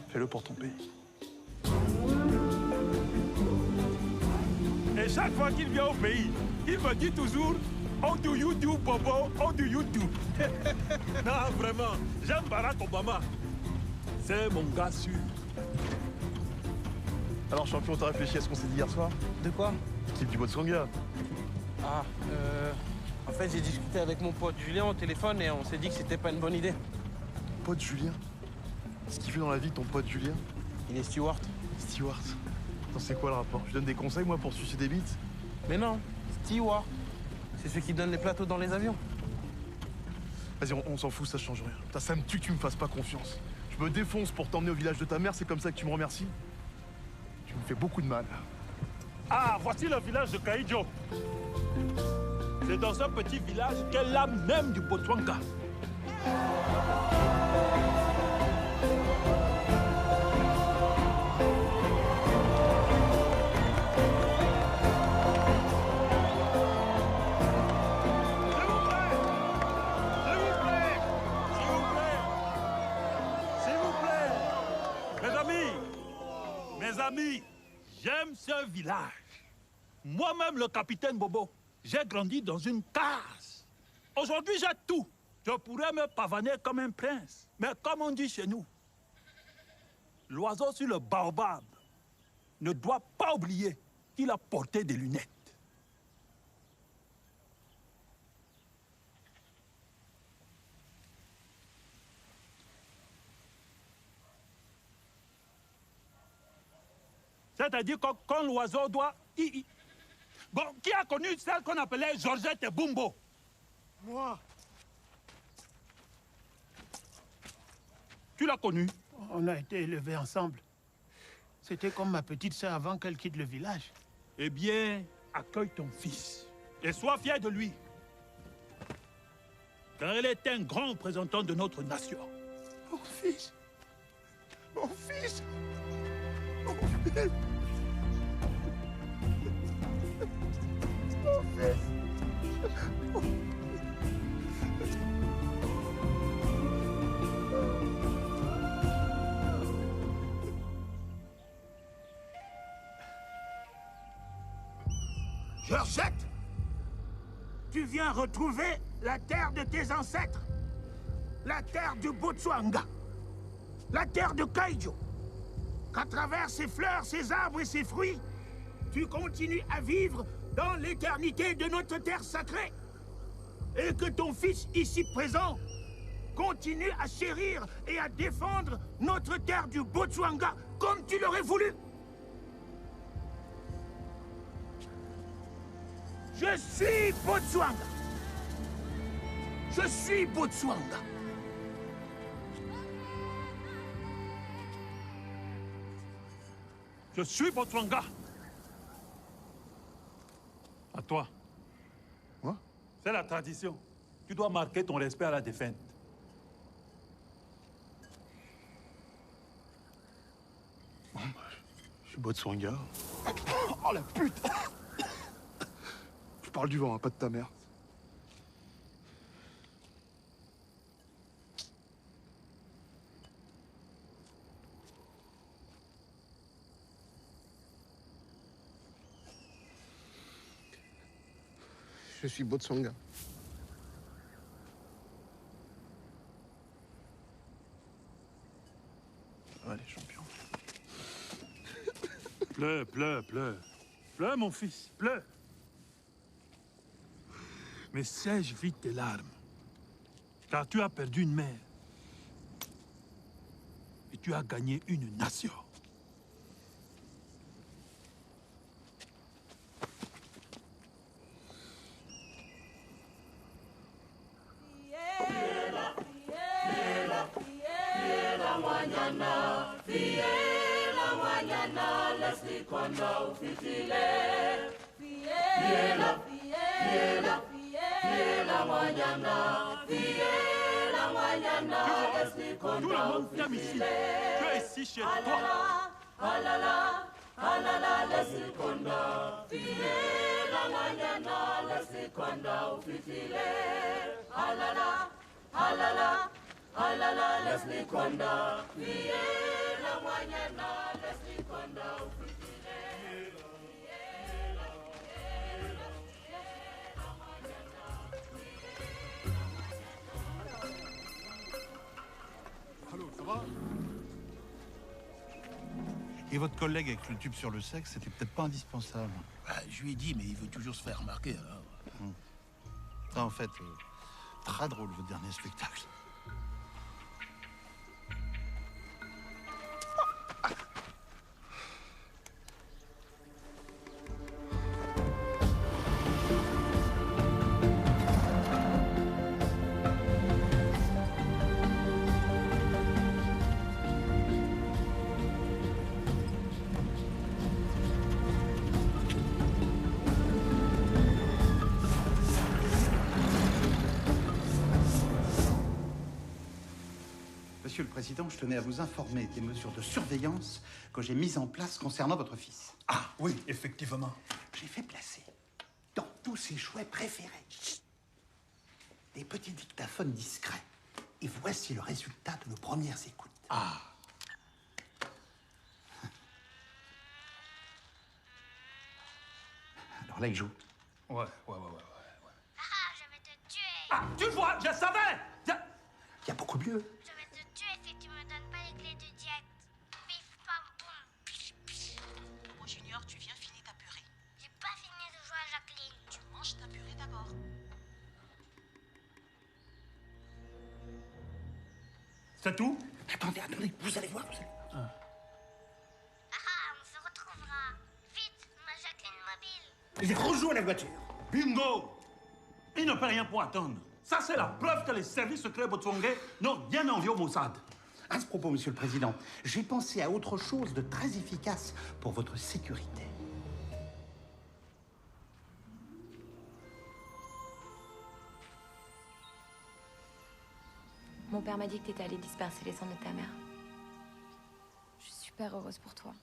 Fais-le pour ton pays. Et chaque fois qu'il vient au pays, il me dit toujours How do you do, Bobo? How do you do? Non, vraiment, j'aime Barack Obama. C'est mon gars sûr. Alors, champion, t'as réfléchi à ce qu'on s'est dit hier soir? De quoi? L'équipe du Botswana. Ah, en fait, j'ai discuté avec mon pote Julien au téléphone et on s'est dit que c'était pas une bonne idée. Pote Julien? Ce qu'il fait dans la vie, ton pote Julien? Il est steward. Steward? Attends, c'est quoi le rapport? Je donne des conseils, moi, pour sucer des bites? Mais non, steward. C'est ceux qui donnent les plateaux dans les avions. Vas-y, on s'en fout, ça change rien. Putain, ça me tue que tu me fasses pas confiance. Je me défonce pour t'emmener au village de ta mère, c'est comme ça que tu me remercies? Tu me fais beaucoup de mal. Ah, voici le village de Kaidjo. C'est dans un petit village qu'est l'âme même du Botswana. Mes amis, j'aime ce village. Moi-même, le capitaine Bobo, j'ai grandi dans une case. Aujourd'hui, j'ai tout. Je pourrais me pavaner comme un prince. Mais comme on dit chez nous, l'oiseau sur le baobab ne doit pas oublier qu'il a porté des lunettes. C'est-à-dire que quand l'oiseau doit... Bon, qui a connu celle qu'on appelait Georgette et Bumbo? Moi. Tu l'as connue? On a été élevés ensemble. C'était comme ma petite sœur avant qu'elle quitte le village. Eh bien, accueille ton fils et sois fier de lui. Car il est un grand représentant de notre nation. Mon fils. Mon fils. Mon fils. Mon fils. Georgette, tu viens retrouver la terre de tes ancêtres, la terre du Botswana, la terre de Kaidjo. Qu'à travers ses fleurs, ses arbres et ses fruits, tu continues à vivre dans l'éternité de notre terre sacrée. Et que ton fils ici présent continue à chérir et à défendre notre terre du Botswana comme tu l'aurais voulu. Je suis Botswana. Je suis Botswana. Je suis Botswana. À toi. Moi? C'est la tradition. Tu dois marquer ton respect à la défunte. Bon, bah, je suis Botswana. Oh la pute! Je parle du vent, hein, pas de ta mère. Je suis Botsonga. Allez, champion. Pleure, pleure, pleure. Pleure, mon fils, pleure. Mais sèche vite tes larmes. Car tu as perdu une mère. Et tu as gagné une nation. Leslie Kwanda ufitile. Fiela, fiela, fiela Wanyana. Fiela Wanyana, Leslie Kwanda ufitile. Tu es ici chez toi. Alala, alala, Leslie Kwanda. Fiela Wanyana, Leslie Kwanda ufitile. Alala, alala, alala, Leslie Kwanda. Fiela Wanyana, Leslie Kwanda ufitile. Allô, ça va? Et votre collègue avec le tube sur le sexe, c'était peut-être pas indispensable. Je lui ai dit, mais il veut toujours se faire remarquer, alors. Ah, en fait, très drôle, votre dernier spectacle. Monsieur le Président, je tenais à vous informer des mesures de surveillance que j'ai mises en place concernant votre fils. Ah, oui, effectivement. J'ai fait placer dans tous ses jouets préférés des petits dictaphones discrets. Et voici le résultat de nos premières écoutes. Ah. Alors là, il joue. Ouais. Ah, je vais te tuer. Ah, tu le vois, je savais. Il y a beaucoup mieux. Je vais te tuer si tu me donnes pas les clés du jet. Pif, pam, boum. Bobo Junior, tu viens finir ta purée. J'ai pas fini de jouer à Jacqueline. Tu manges ta purée d'abord. C'est tout? Attendez, vous allez voir, Ah, on se retrouvera. Vite, ma Jacqueline mobile. Il rejoue la voiture. Bingo! Il ne peut rien pour attendre. Ça, c'est la preuve que les services secrets botswangais n'ont rien envie au Mossad. À ce propos, Monsieur le Président, j'ai pensé à autre chose de très efficace pour votre sécurité. Mon père m'a dit que t'étais allé disperser les cendres de ta mère. Je suis super heureuse pour toi.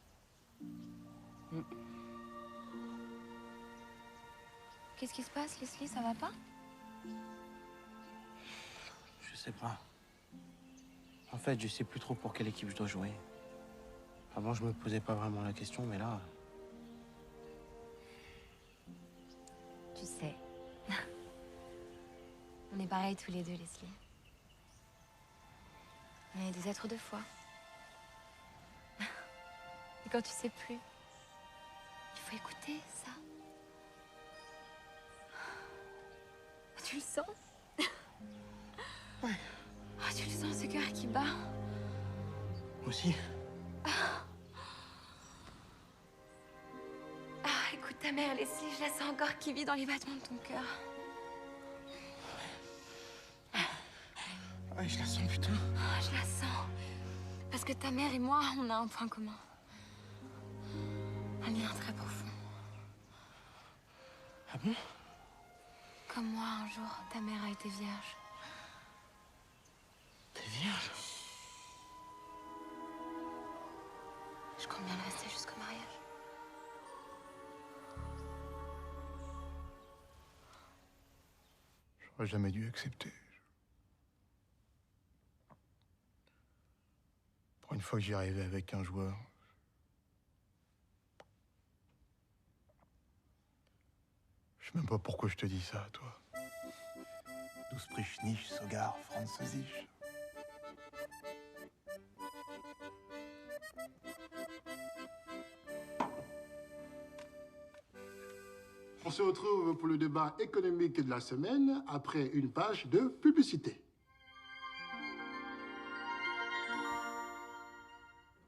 Qu'est-ce qui se passe, Leslie? Ça va pas? Je sais pas. En fait, je sais plus trop pour quelle équipe je dois jouer. Avant, je me posais pas vraiment la question, mais là... Tu sais. On est pareils tous les deux, Leslie. On est des êtres de foi. Et quand tu sais plus, il faut écouter ça. Tu le sens? Ouais. Ah, tu le sens, ce cœur qui bat? Moi aussi. Ah, écoute ta mère, Leslie, je la sens encore qui vit dans les battements de ton cœur. Ouais, je la sens, putain. Ah, je la sens. Parce que ta mère et moi, on a un point commun. Un lien très profond. Ah bon? Comme moi, un jour, ta mère a été vierge. T'es vierge? Je compte bien le rester jusqu'au mariage. J'aurais jamais dû accepter. Pour une fois que j'y arrivais avec un joueur. Je sais même pas pourquoi je te dis ça, toi. Du sprichst nicht sogar Französisch. On se retrouve pour le débat économique de la semaine après une page de publicité.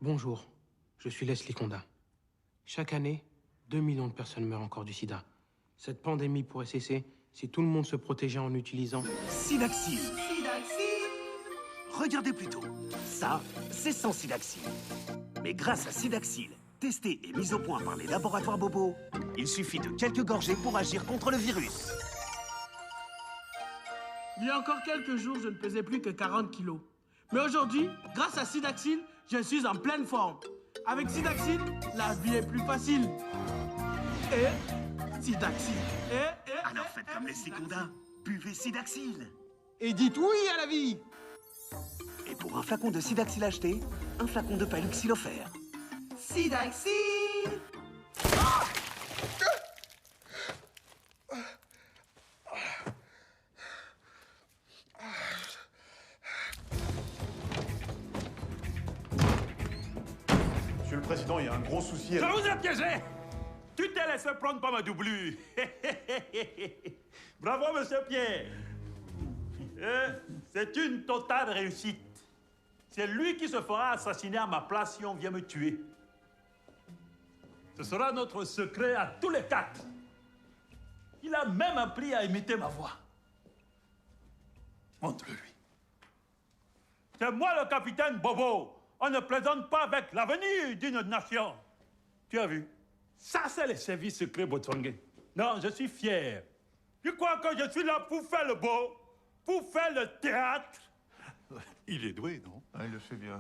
Bonjour, je suis Leslie Condin. Chaque année, 2 millions de personnes meurent encore du sida. Cette pandémie pourrait cesser si tout le monde se protégeait en utilisant... Sidaxil. Regardez plutôt. Ça, c'est sans Sidaxil. Mais grâce à Sidaxil, testé et mis au point par les laboratoires Bobo, il suffit de quelques gorgées pour agir contre le virus. Il y a encore quelques jours, je ne pesais plus que 40 kilos. Mais aujourd'hui, grâce à Sidaxil, je suis en pleine forme. Avec Sidaxil, la vie est plus facile. Et Sidaxil. Alors faites comme Leslie Condin, buvez Sidaxil. Et dites oui à la vie. Et pour un flacon de Sidaxil acheté, un flacon de Paluxil offert. Sidaxil. Monsieur le Président, il y a un gros souci. Je vous ai piégé! Tu t'es laissé prendre par ma doublure. Bravo, monsieur Pierre. C'est une totale réussite. C'est lui qui se fera assassiner à ma place si on vient me tuer. Ce sera notre secret à tous les quatre. Il a même appris à imiter ma voix. Montre-lui. C'est moi le capitaine Bobo. On ne plaisante pas avec l'avenir d'une nation. Tu as vu? Ça, c'est les services secrets botswanais. Non, je suis fier. Tu crois que je suis là pour faire le beau? Pour faire le théâtre? Il est doué, non? Ah, il le fait bien.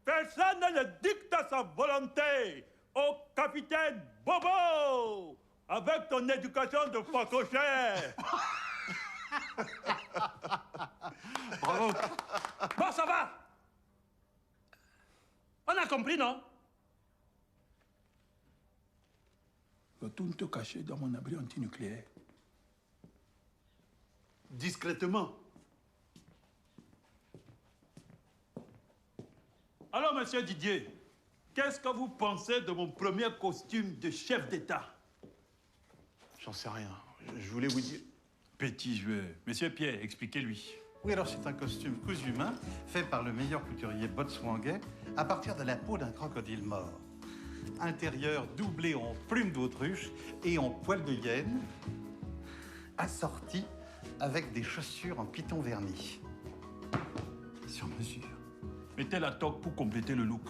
Personne ne dicte sa volonté au capitaine Bobo avec ton éducation de facochère. Bravo. Bon, ça va. On a compris, non? Retourne te cacher dans mon abri antinucléaire. Discrètement. Alors, monsieur Didier, qu'est-ce que vous pensez de mon premier costume de chef d'État? J'en sais rien. Je voulais vous dire... Petit joueur. Monsieur Pierre, expliquez-lui. Oui, alors c'est un costume cousu main, fait par le meilleur couturier botswangais, à partir de la peau d'un crocodile mort. Intérieur doublé en plumes d'autruche et en poils de hyène, assorti avec des chaussures en python verni. Sur mesure. Mettez la toque pour compléter le look.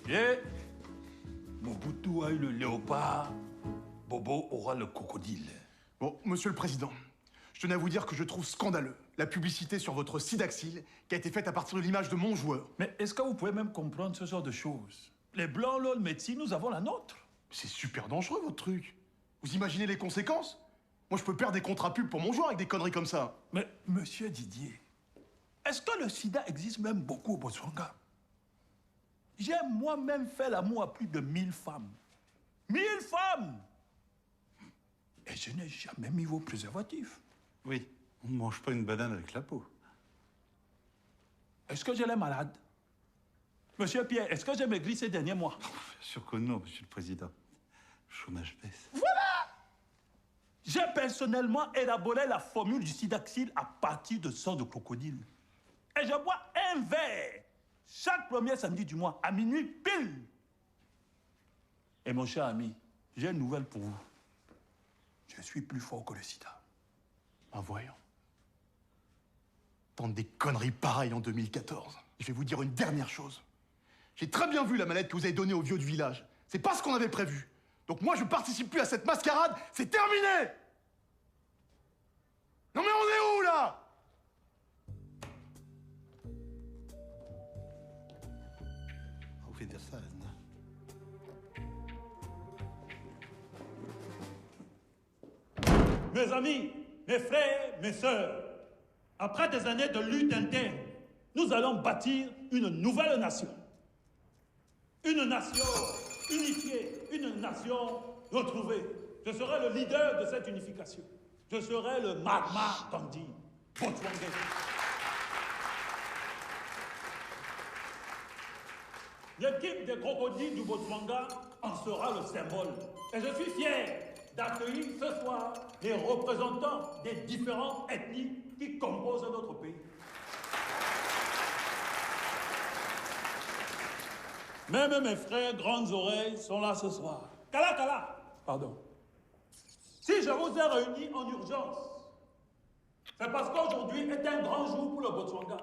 Et Mobutu a eu le léopard, Bobo aura le crocodile. Bon, monsieur le Président, je tenais à vous dire que je trouve scandaleux la publicité sur votre Sidaxil qui a été faite à partir de l'image de mon joueur. Mais est-ce que vous pouvez même comprendre ce genre de choses? Les Blancs, l'autre médecine, nous avons la nôtre. C'est super dangereux, votre truc. Vous imaginez les conséquences? Moi, je peux perdre des contrats pubs pour mon joueur avec des conneries comme ça. Mais, monsieur Didier, est-ce que le sida existe même beaucoup au Botswana? J'ai moi-même fait l'amour à plus de 1000 femmes. 1000 femmes! Et je n'ai jamais mis vos préservatifs. Oui, on ne mange pas une banane avec la peau. Est-ce que je l'ai malade? Monsieur Pierre, est-ce que j'ai maigri ces derniers mois? Bien sûr que non, monsieur le Président. Le chômage baisse. Voilà! J'ai personnellement élaboré la formule du Sidaxil à partir de sang de crocodile. Et je bois un verre chaque premier samedi du mois, à minuit pile. Et mon cher ami, j'ai une nouvelle pour vous. Je suis plus fort que le sida. En voyant. Tente des conneries pareilles en 2014. Je vais vous dire une dernière chose. J'ai très bien vu la mallette que vous avez donnée au vieux du village. C'est pas ce qu'on avait prévu. Donc moi, je participe plus à cette mascarade. C'est terminé! Non mais on est où, là? Auf Wiedersehen. Mes amis, mes frères, mes sœurs, après des années de lutte interne, nous allons bâtir une nouvelle nation. Une nation unifiée, une nation retrouvée. Je serai le leader de cette unification. Je serai le Mahatma Gandhi botswangais. L'équipe des crocodiles du Botswana en sera le symbole. Et je suis fier d'accueillir ce soir les représentants des différentes ethnies qui composent notre pays. Même mes frères grandes oreilles sont là ce soir. Kala, pardon. Si je vous ai réunis en urgence, c'est parce qu'aujourd'hui est un grand jour pour le Botswana.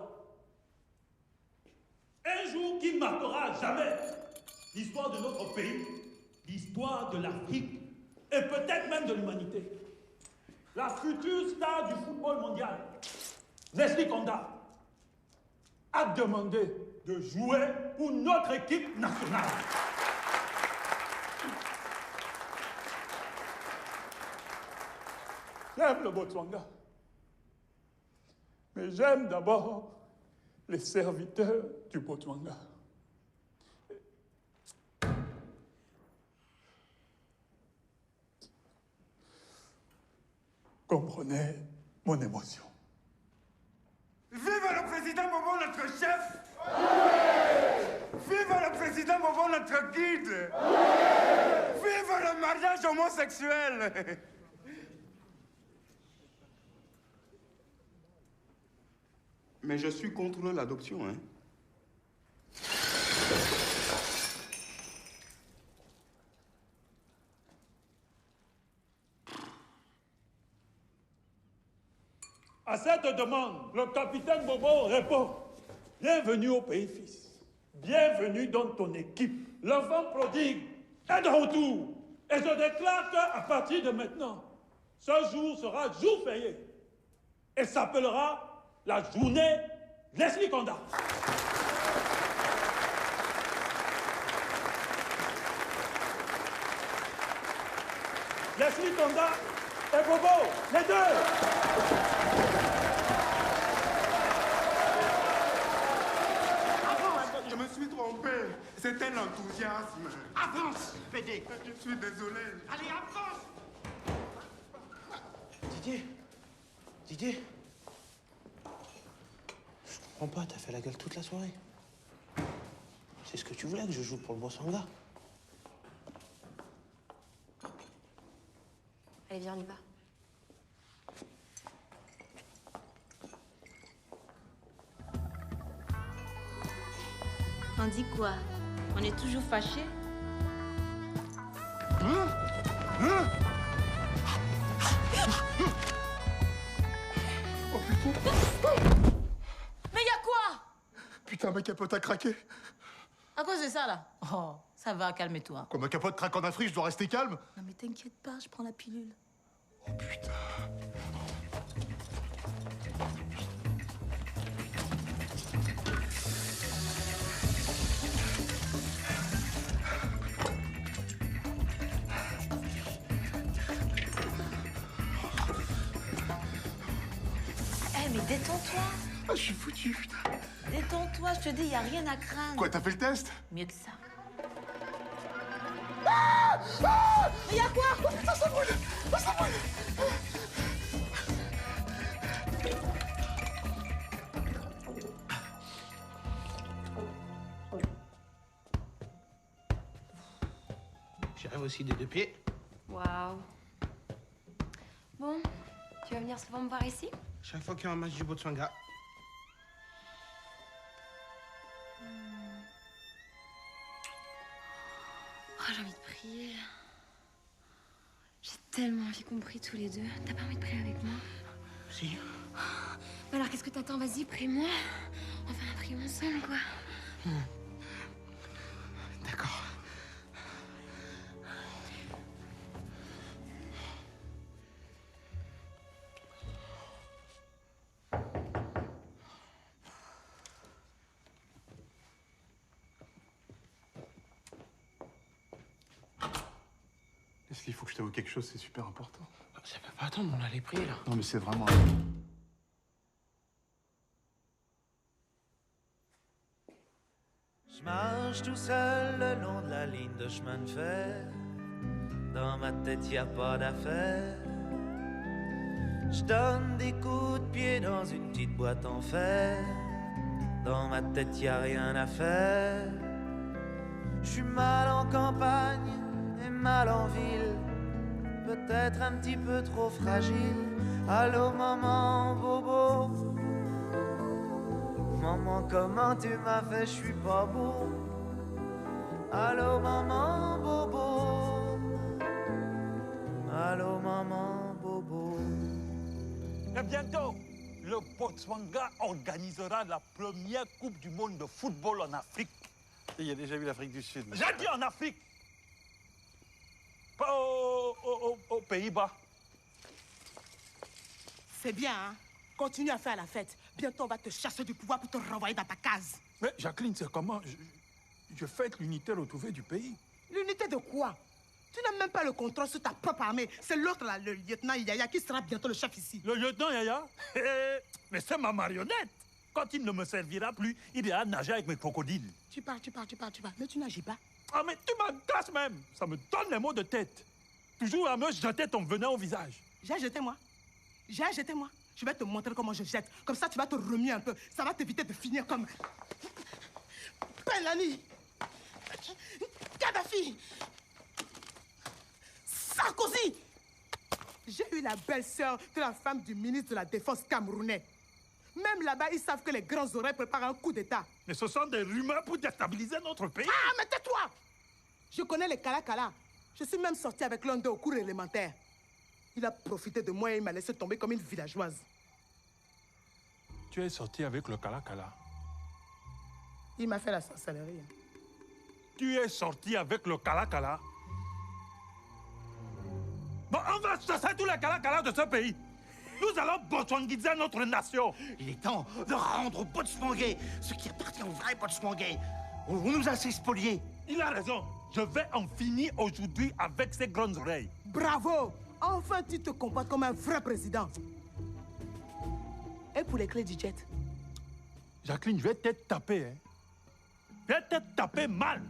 Un jour qui marquera à jamais l'histoire de notre pays, l'histoire de l'Afrique et peut-être même de l'humanité. La future star du football mondial, Leslie Konda, a demandé de jouer pour notre équipe nationale. J'aime le Botswana, mais j'aime d'abord les serviteurs du Botswana. Comprenez mon émotion. Vive le président Bobo, notre chef! Vive le président Bobo, notre guide! Vive le mariage homosexuel! Mais je suis contre l'adoption, hein? À cette demande, le capitaine Bobo répond: bienvenue au pays, fils. Bienvenue dans ton équipe. L'enfant prodigue est de retour. Et je déclare qu'à partir de maintenant, ce jour sera jour férié et s'appellera la journée Leslie Konda. Leslie Konda et Bobo, les deux. Je me suis trompé. C'était l'enthousiasme. Avance, PD. Je suis désolé. Allez, avance. Didier. Je comprends pas, t'as fait la gueule toute la soirée. C'est ce que tu voulais que je joue pour le Botswana. Allez, viens, on y va. On dit quoi? On est toujours fâchés? Oh putain! Mais y a quoi? Putain, ma capote a craqué. À cause de ça, là? Oh, ça va, calme-toi. Quand ma capote craque en Afrique, je dois rester calme? Non, mais t'inquiète pas, je prends la pilule. Oh putain. Mais détends-toi. Ah, je suis foutu, putain. Détends-toi, je te dis, y a rien à craindre. Quoi, t'as fait le test? Mieux que ça. Ah! Ah! Mais y a quoi? Oh putain, ça brûle! Oh, ça brûle! J'arrive aussi des deux pieds. Waouh. Bon, tu vas venir souvent me voir ici? Chaque fois qu'il y a un match du Botswana. Oh, j'ai envie de prier. J'ai tellement envie qu'on prie tous les deux. T'as pas envie de prier avec moi? Si. Bah alors qu'est-ce que t'attends? Vas-y, prie-moi. Enfin, prions ensemble, quoi. D'accord. Leslie, il faut que je t'avoue quelque chose, c'est super important. Ça peut pas attendre, on allait prier là. Non, mais c'est vraiment... Je marche tout seul le long de la ligne de chemin de fer. Dans ma tête, y a pas d'affaire. Je donne des coups de pied dans une petite boîte en fer. Dans ma tête, y a rien à faire. Je suis mal en campagne et mal en ville. Peut-être un petit peu trop fragile. Allô maman bobo. Maman, comment tu m'as fait, je suis pas beau. Allô maman bobo. Allô maman bobo. Et bientôt, le Botswana organisera la première Coupe du monde de football en Afrique. Il y a déjà vu l'Afrique du Sud. J'ai dit en Afrique. Pas aux Pays-Bas. C'est bien, hein? Continue à faire la fête. Bientôt, on va te chasser du pouvoir pour te renvoyer dans ta case. Mais Jacqueline, c'est comment je fête l'unité retrouvée du pays. L'unité de quoi? Tu n'as même pas le contrôle sur ta propre armée. C'est l'autre, là, le lieutenant Yaya, qui sera bientôt le chef ici. Le lieutenant Yaya? Mais c'est ma marionnette. Quand il ne me servira plus, il ira nager avec mes crocodiles. Tu parles, mais tu n'agis pas. Ah, mais tu m'agaces même. Ça me donne les maux de tête. Toujours à me jeter ton venin au visage. J'ai jeté, moi. Je vais te montrer comment je jette. Comme ça, tu vas te remuer un peu. Ça va t'éviter de finir comme... Pelani, Kadhafi, Sarkozy. J'ai eu la belle-sœur de la femme du ministre de la Défense camerounais. Même là-bas, ils savent que les grands oreilles préparent un coup d'État. Mais ce sont des rumeurs pour déstabiliser notre pays. Ah, mais tais-toi! Je connais les Kala-Kala. Je suis même sortie avec l'un d'eux au cours élémentaire. Il a profité de moi et il m'a laissé tomber comme une villageoise. Tu es sorti avec le Kala-Kala. Il m'a fait la sorcellerie. Tu es sorti avec le Kala-Kala. Bon, on va chasser tous les Kala-Kala de ce pays. Nous allons botswangiser notre nation. Il est temps de rendre aux Botswangais ce qui appartient aux vrais Botswangais. On nous a spoliés. Il a raison. Je vais en finir aujourd'hui avec ces grandes oreilles. Bravo! Enfin, tu te comportes comme un vrai président. Et pour les clés du jet? Jacqueline, je vais t'être tapé, hein. Je vais t'être tapé mal.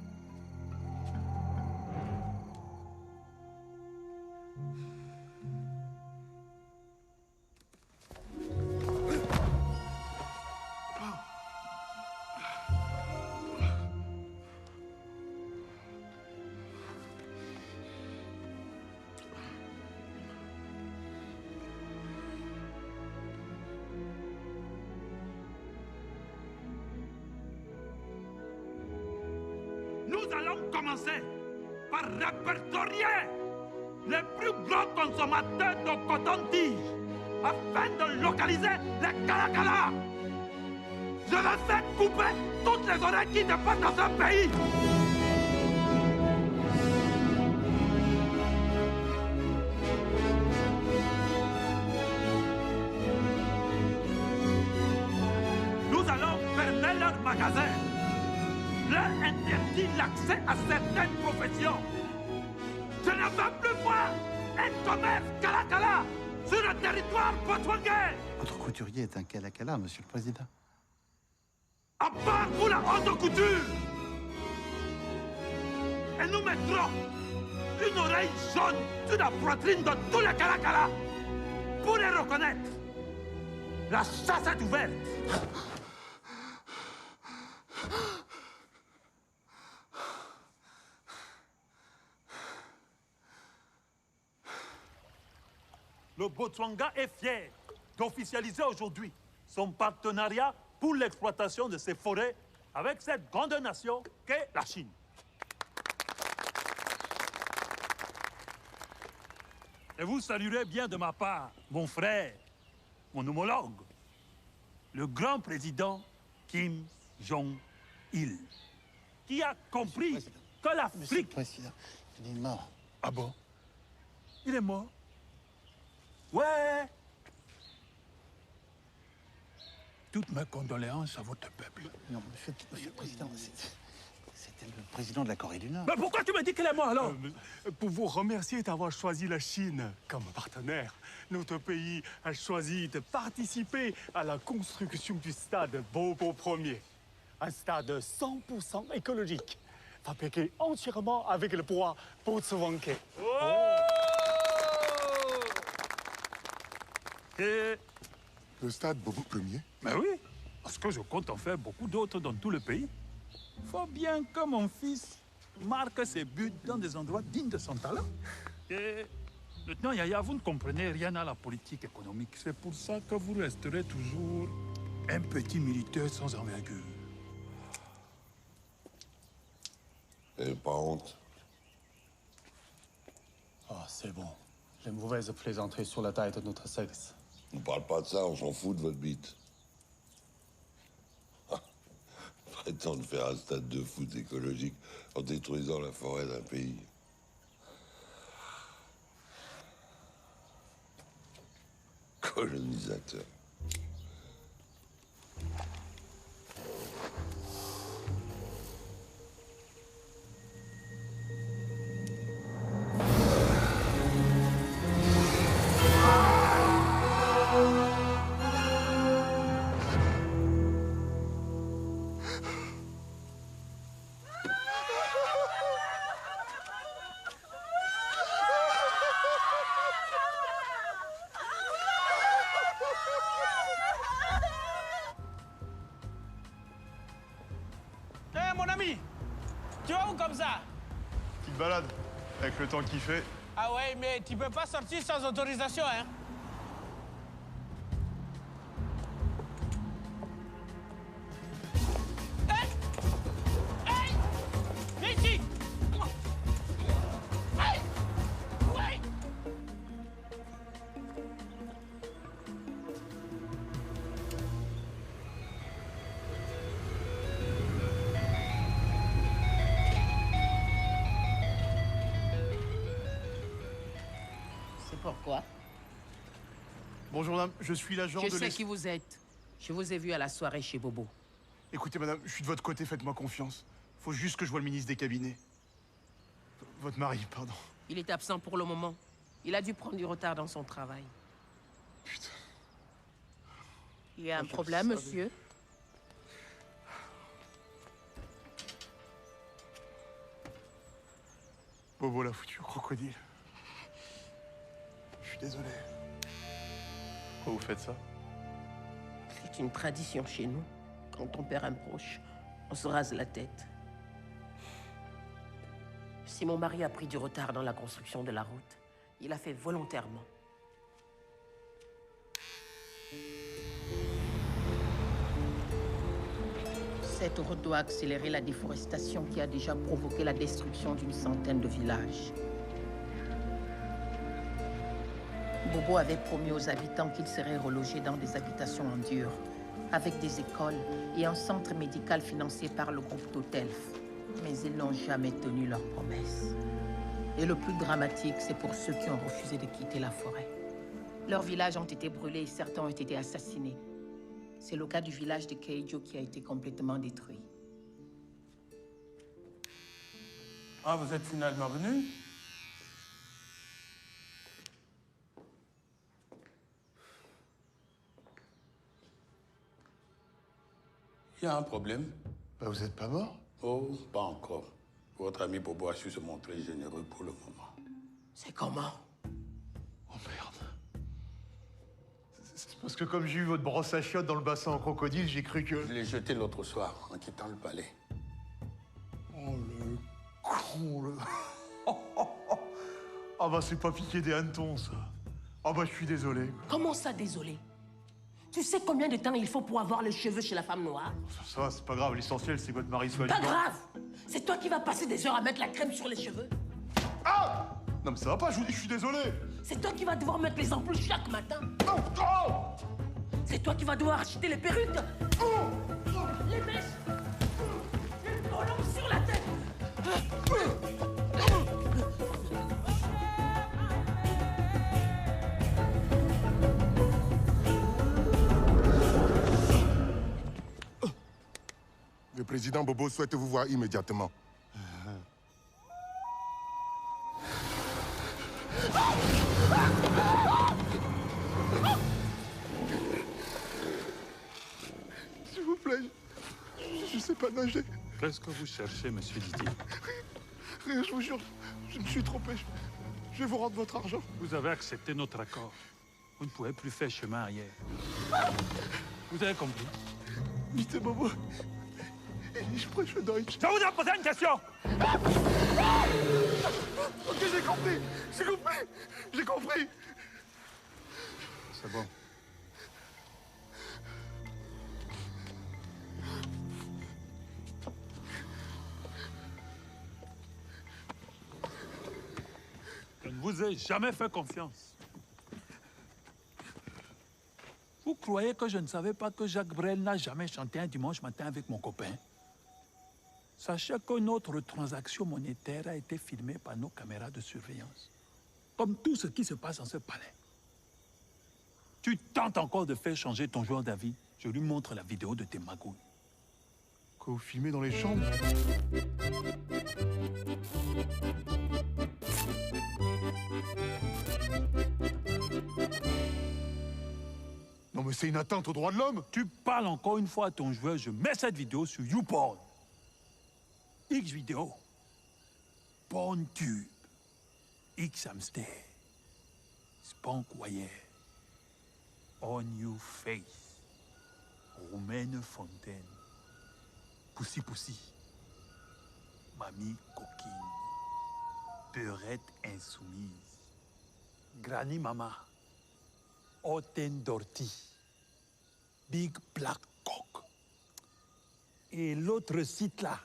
Nous allons commencer par répertorier les plus gros consommateurs de coton-tige afin de localiser les Kala-Kala. Je vais faire couper toutes les oreilles qui dépassent dans ce pays. Nous allons fermer leurs magasins. Leur interdit l'accès à certaines professions. Je ne veux plus voir un commerce Kala-Kala sur le territoire botswanais. Votre couturier est un Kala-Kala, monsieur le président. À part pour la haute couture. Et nous mettrons une oreille jaune sur la poitrine de tous les Kala-Kala pour les reconnaître. La chasse est ouverte. Le Botswana est fier d'officialiser aujourd'hui son partenariat pour l'exploitation de ses forêts avec cette grande nation qu'est la Chine. Et vous saluerez bien de ma part mon frère, mon homologue, le grand président Kim Jong-il, qui a compris que l'Afrique... Monsieur le président, il est mort. Ah bon? Il est mort? Ouais. Toutes mes condoléances à votre peuple. Non, monsieur le président, c'était le président de la Corée du Nord. Mais pourquoi tu me dis qu'il est mort alors? Pour vous remercier d'avoir choisi la Chine comme partenaire, notre pays a choisi de participer à la construction du stade Bobo Ier. un stade 100% écologique, fabriqué entièrement avec le bois Botsuwanke. Et... Le stade Bobo Ier? Ben oui, parce que je compte en faire beaucoup d'autres dans tout le pays. Faut bien que mon fils marque ses buts dans des endroits dignes de son talent. Et maintenant, Yaya, vous ne comprenez rien à la politique économique. C'est pour ça que vous resterez toujours un petit militaire sans envergure. Et pas honte. Oh, c'est bon. Les mauvaises plaisanteries sur la taille de notre sexe. On parle pas de ça, on s'en fout de votre bite. Prétendre faire un stade de foot écologique en détruisant la forêt d'un pays. Colonisateur. Mon ami, tu vas où comme ça? Petite balade, avec le temps qu'il fait. Ah ouais, mais tu peux pas sortir sans autorisation, hein? Hey! Hey! Viens ici! Hey! Ouais! Pourquoi? Bonjour madame, je suis l'agent de... Je sais qui vous êtes. Je vous ai vu à la soirée chez Bobo. Écoutez madame, je suis de votre côté, faites-moi confiance. Faut juste que je voie le ministre des cabinets. Votre mari, pardon. Il est absent pour le moment. Il a dû prendre du retard dans son travail. Putain. Il y a un problème, monsieur? Bobo l'a foutu au crocodile. Je suis désolé. Pourquoi vous faites ça? C'est une tradition chez nous. Quand on perd un proche, on se rase la tête. Si mon mari a pris du retard dans la construction de la route, il a fait volontairement. Cette route doit accélérer la déforestation qui a déjà provoqué la destruction d'une centaine de villages. Bobo avait promis aux habitants qu'ils seraient relogés dans des habitations en dur, avec des écoles et un centre médical financé par le groupe Totelf. Mais ils n'ont jamais tenu leurs promesses. Et le plus dramatique, c'est pour ceux qui ont refusé de quitter la forêt. Leurs villages ont été brûlés et certains ont été assassinés. C'est le cas du village de Keijo qui a été complètement détruit. Ah, vous êtes finalement venu? Il y a un problème. Bah, vous n'êtes pas mort? Oh, pas encore. Votre ami Bobo a su se montrer généreux pour le moment. C'est comment? Oh merde. C'est parce que comme j'ai eu votre brosse à chiottes dans le bassin en crocodile, j'ai cru que... Je l'ai jeté l'autre soir en quittant le palais. Oh le con, le... Ah bah c'est pas piquer des hannetons, ça. Ah bah je suis désolé. Comment ça, désolé? Tu sais combien de temps il faut pour avoir les cheveux chez la femme noire? Ça va, c'est pas grave. L'essentiel, c'est que votre mari soit Pas libre. grave! C'est toi qui vas passer des heures à mettre la crème sur les cheveux. Ah! Non mais ça va pas, je vous dis que je suis désolé. C'est toi qui vas devoir mettre les ampoules chaque matin. C'est toi qui vas devoir acheter les perruques. Les mèches. Les collants sur la tête. Le président Bobo souhaite vous voir immédiatement. S'il vous plaît, sais pas nager. Qu'est-ce que vous cherchez, monsieur Didier? Rien, je vous jure, je me suis trompé. Je vais vous rendre votre argent. Vous avez accepté notre accord. Vous ne pouvez plus faire chemin arrière. Vous avez compris? Mr. Bobo, ich spreche Deutsch. Je vous ai posé une question! Ok, j'ai compris. J'ai compris. J'ai compris. C'est bon. Je ne vous ai jamais fait confiance. Vous croyez que je ne savais pas que Jacques Brel n'a jamais chanté un dimanche matin avec mon copain? Sachez que notre transaction monétaire a été filmée par nos caméras de surveillance. Comme tout ce qui se passe dans ce palais. Tu tentes encore de faire changer ton joueur d'avis. Je lui montre la vidéo de tes magouilles. Que vous filmez dans les chambres? Non mais c'est une atteinte aux droits de l'homme. Tu parles encore une fois à ton joueur, je mets cette vidéo sur YouPorn. X vidéo. PornTube. X Hamster. Spank Wire. On You Face. Romaine Fontaine. Poussi Poussi. Mamie Coquine. Peurette Insoumise. Granny Mama. Oten Dorty. Big Black Cock. Et l'autre site là,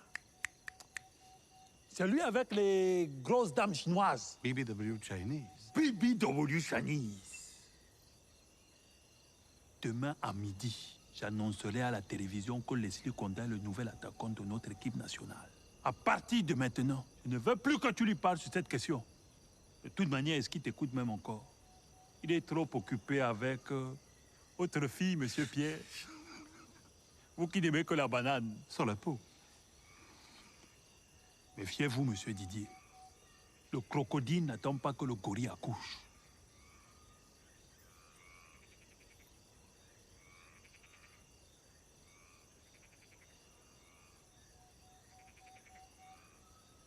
celui avec les grosses dames chinoises. BBW Chinese. BBW Chinese. Demain à midi, j'annoncerai à la télévision que Leslie Conda est le nouvel attaquant de notre équipe nationale. À partir de maintenant, je ne veux plus que tu lui parles sur cette question. De toute manière, est-ce qu'il t'écoute même encore? Il est trop occupé avec votre fille, Monsieur Pierre. Vous qui n'aimez que la banane sans la peau. Méfiez-vous, Monsieur Didier. Le crocodile n'attend pas que le gorille accouche.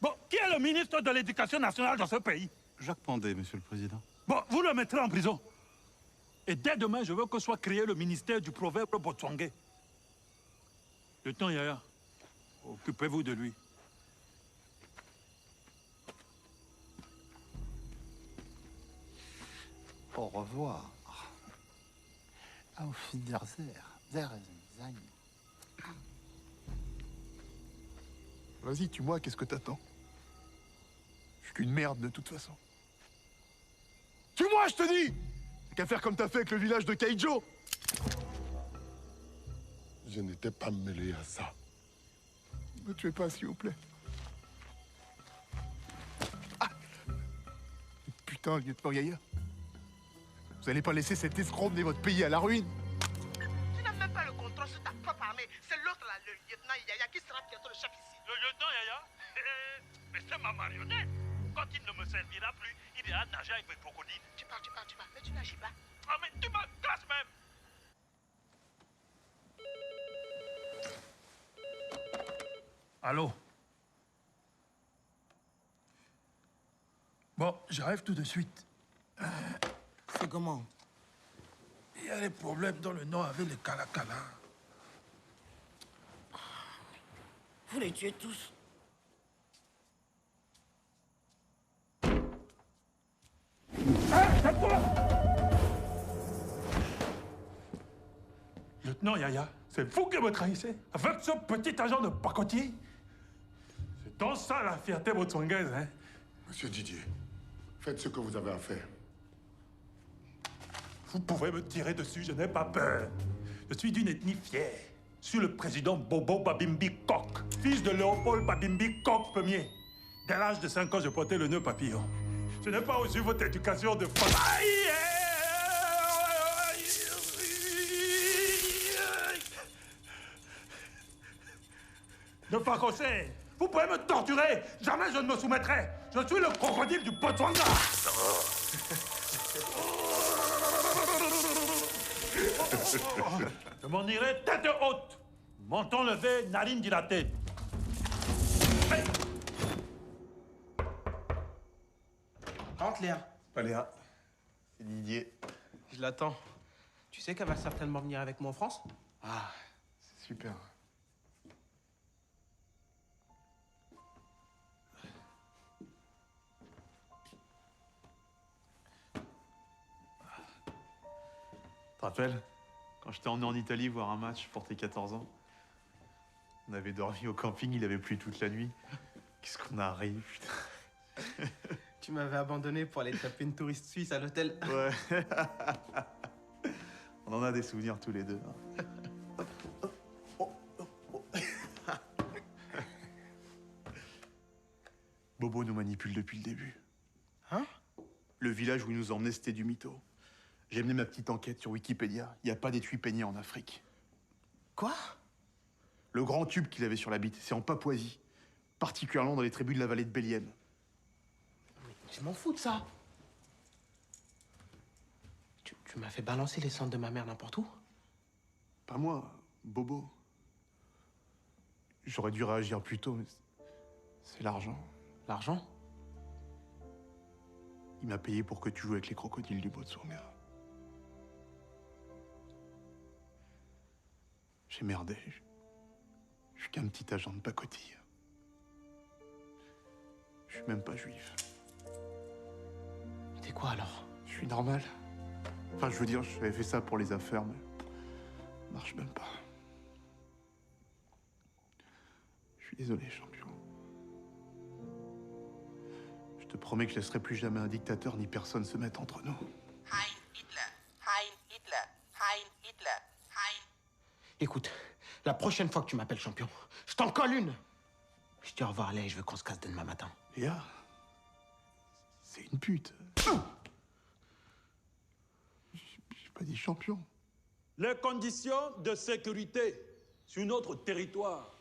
Bon, qui est le ministre de l'Éducation nationale dans ce pays? Jacques Pandé, Monsieur le Président. Bon, vous le mettrez en prison. Et dès demain, je veux que soit créé le ministère du proverbe botswangais. Lieutenant Yaya, occupez-vous de lui. Au revoir. Auf Wiedersehen. Vas-y, tue-moi, qu'est-ce que t'attends? Je suis qu'une merde de toute façon. Tue-moi, je te dis! T'as qu'à faire comme t'as fait avec le village de Kaijo! Je n'étais pas mêlé à ça. Ne me tuez pas, s'il vous plaît. Ah! Putain, lieutenant Yaya. Vous allez pas laisser cet escroc mener votre pays à la ruine? Tu n'as même pas le contrôle sur ta propre armée. C'est l'autre là, le lieutenant Yaya, qui sera bientôt le chef ici. Le lieutenant Yaya? Mais c'est ma marionnette. Quand il ne me servira plus, il ira nager avec mes crocodiles. Tu parles, mais tu n'agis pas. Ah, mais tu m'agresses même. Allô? Bon, j'arrive tout de suite. C'est comment? Il y a des problèmes dans le nord avec les Kalakala. Vous les tuez tous. C'est toi! Lieutenant Yaya, c'est vous qui me trahissez avec ce petit agent de pacotier. C'est donc ça la fierté botswangaise, hein? Monsieur Didier, faites ce que vous avez à faire. Vous pouvez me tirer dessus, je n'ai pas peur. Je suis d'une ethnie fière. Je suis le président Bobo Babimbi Kok, fils de Léopold Babimbi Kok Ier. Dès l'âge de 5 ans, je portais le nœud papillon. Je n'ai pas reçu votre éducation de femme. De Fakosé, vous pouvez me torturer. Jamais je ne me soumettrai. Je suis le crocodile du Botswana. Je m'en irai tête haute. Menton levé, narine dilatée. Hey! Rentre, Léa. Pas Léa. C'est Didier. Je l'attends. Tu sais qu'elle va certainement venir avec moi en France? Ah, c'est super. Tu te rappelles, quand je t'ai emmené en Italie voir un match pour tes 14 ans, on avait dormi au camping, il avait plu toute la nuit. Qu'est-ce qu'on a ri, putain. Tu m'avais abandonné pour aller taper une touriste suisse à l'hôtel. Ouais. On en a des souvenirs tous les deux. Bobo nous manipule depuis le début. Hein? Le village où il nous emmenait, c'était du mytho. J'ai mené ma petite enquête sur Wikipédia. Il n'y a pas d'étui peigné en Afrique. Quoi? Le grand tube qu'il avait sur la bite, c'est en Papouasie. Particulièrement dans les tribus de la vallée de Béliem. Je m'en fous de ça. Tu m'as fait balancer les cendres de ma mère n'importe où? Pas moi, Bobo. J'aurais dû réagir plus tôt, mais c'est l'argent. L'argent? Il m'a payé pour que tu joues avec les crocodiles du Botswana. J'ai merdé. Je suis qu'un petit agent de pacotille. Je suis même pas juif. T'es quoi alors? Je suis normal. Enfin, je veux dire, j'avais fait ça pour les affaires, mais ça marche même pas. Je suis désolé, champion. Je te promets que je laisserai plus jamais un dictateur ni personne se mettre entre nous. Heil Hitler, Heil Hitler, Heil Hitler, Heil. Écoute, la prochaine fois que tu m'appelles champion, je t'en colle une. Je dis au revoir, Léa, et je veux qu'on se casse dès demain matin. Léa, c'est une pute. J'ai pas dit champion. Les conditions de sécurité sur notre territoire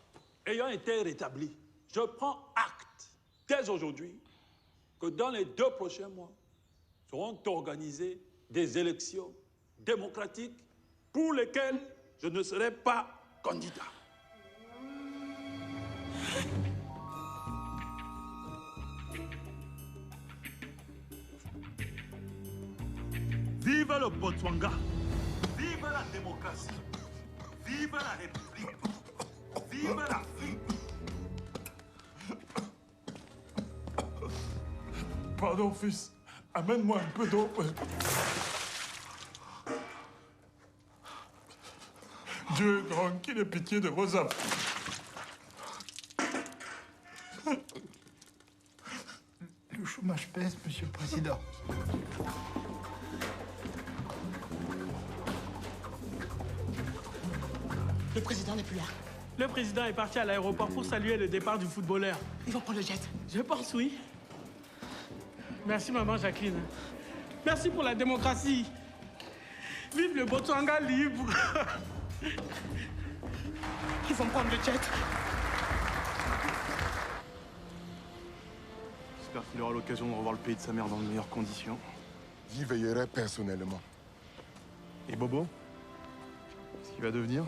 ayant été rétablies, je prends acte dès aujourd'hui que dans les 2 prochains mois seront organisées des élections démocratiques pour lesquelles je ne serai pas candidat. Vive le Botswana! Vive la démocratie! Vive la République! Vive l'Afrique! Pardon, fils. Amène-moi un peu d'eau. Dieu est grand, qu'il ait pitié de vos âmes. Le chômage pèse, Monsieur le Président. Le président n'est plus là. Le président est parti à l'aéroport pour saluer le départ du footballeur. Ils vont prendre le jet. Je pense, oui. Merci, maman Jacqueline. Merci pour la démocratie. Vive le Botswana libre. Ils vont prendre le jet. J'espère qu'il aura l'occasion de revoir le pays de sa mère dans de meilleures conditions. J'y veillerai personnellement. Et Bobo? Qu'est-ce qu'il va devenir?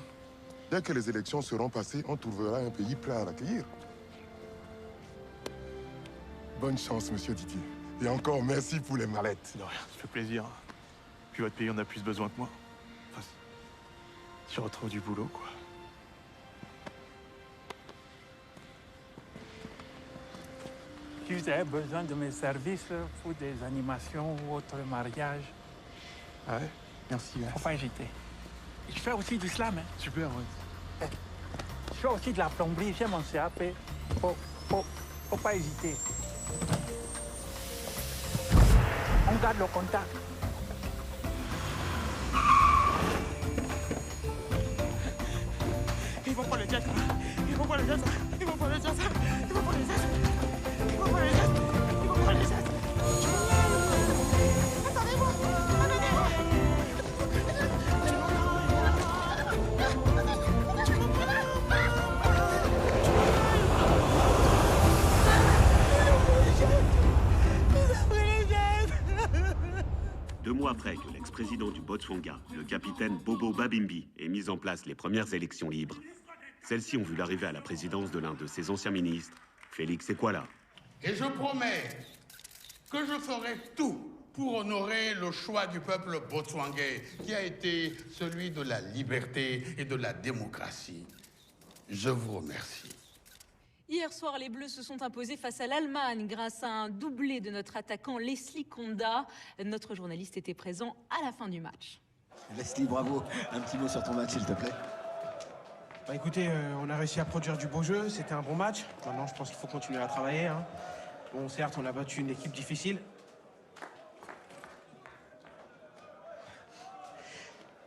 Dès que les élections seront passées, on trouvera un pays prêt à l'accueillir. Bonne chance, monsieur Didier. Et encore merci pour les mallettes. De rien, ça fait plaisir. Puis votre pays en a plus besoin que moi. Enfin, si je retrouve du boulot, quoi. Si vous avez besoin de mes services pour des animations ou autres mariages, Ah ouais? Merci. faut pas hésiter. Je fais aussi du slam. Hein. Super, ouais. Je fais aussi de la plomberie, j'ai mon CAP. Faut pas hésiter. On garde le contact. Ils vont prendre le jet. Ils vont prendre le jet. Ils vont prendre le jet. Ils vont prendre le jet. Ils vont prendre le jet. Ils vont prendre le jet. Attendez-moi. Deux mois après que l'ex-président du Botswana, le capitaine Bobo Babimbi, ait mis en place les premières élections libres, Celles-ci ont vu l'arrivée à la présidence de l'un de ses anciens ministres, Félix Ekwala. Et je promets que je ferai tout pour honorer le choix du peuple botswangais, qui a été celui de la liberté et de la démocratie. Je vous remercie. Hier soir, les Bleus se sont imposés face à l'Allemagne grâce à un doublé de notre attaquant Leslie Konda. Notre journaliste était présent à la fin du match. Leslie, bravo. Un petit mot sur ton match, s'il te plaît. Bah écoutez, on a réussi à produire du beau jeu, c'était un bon match. Maintenant, je pense qu'il faut continuer à travailler. Hein. Bon, certes, on a battu une équipe difficile.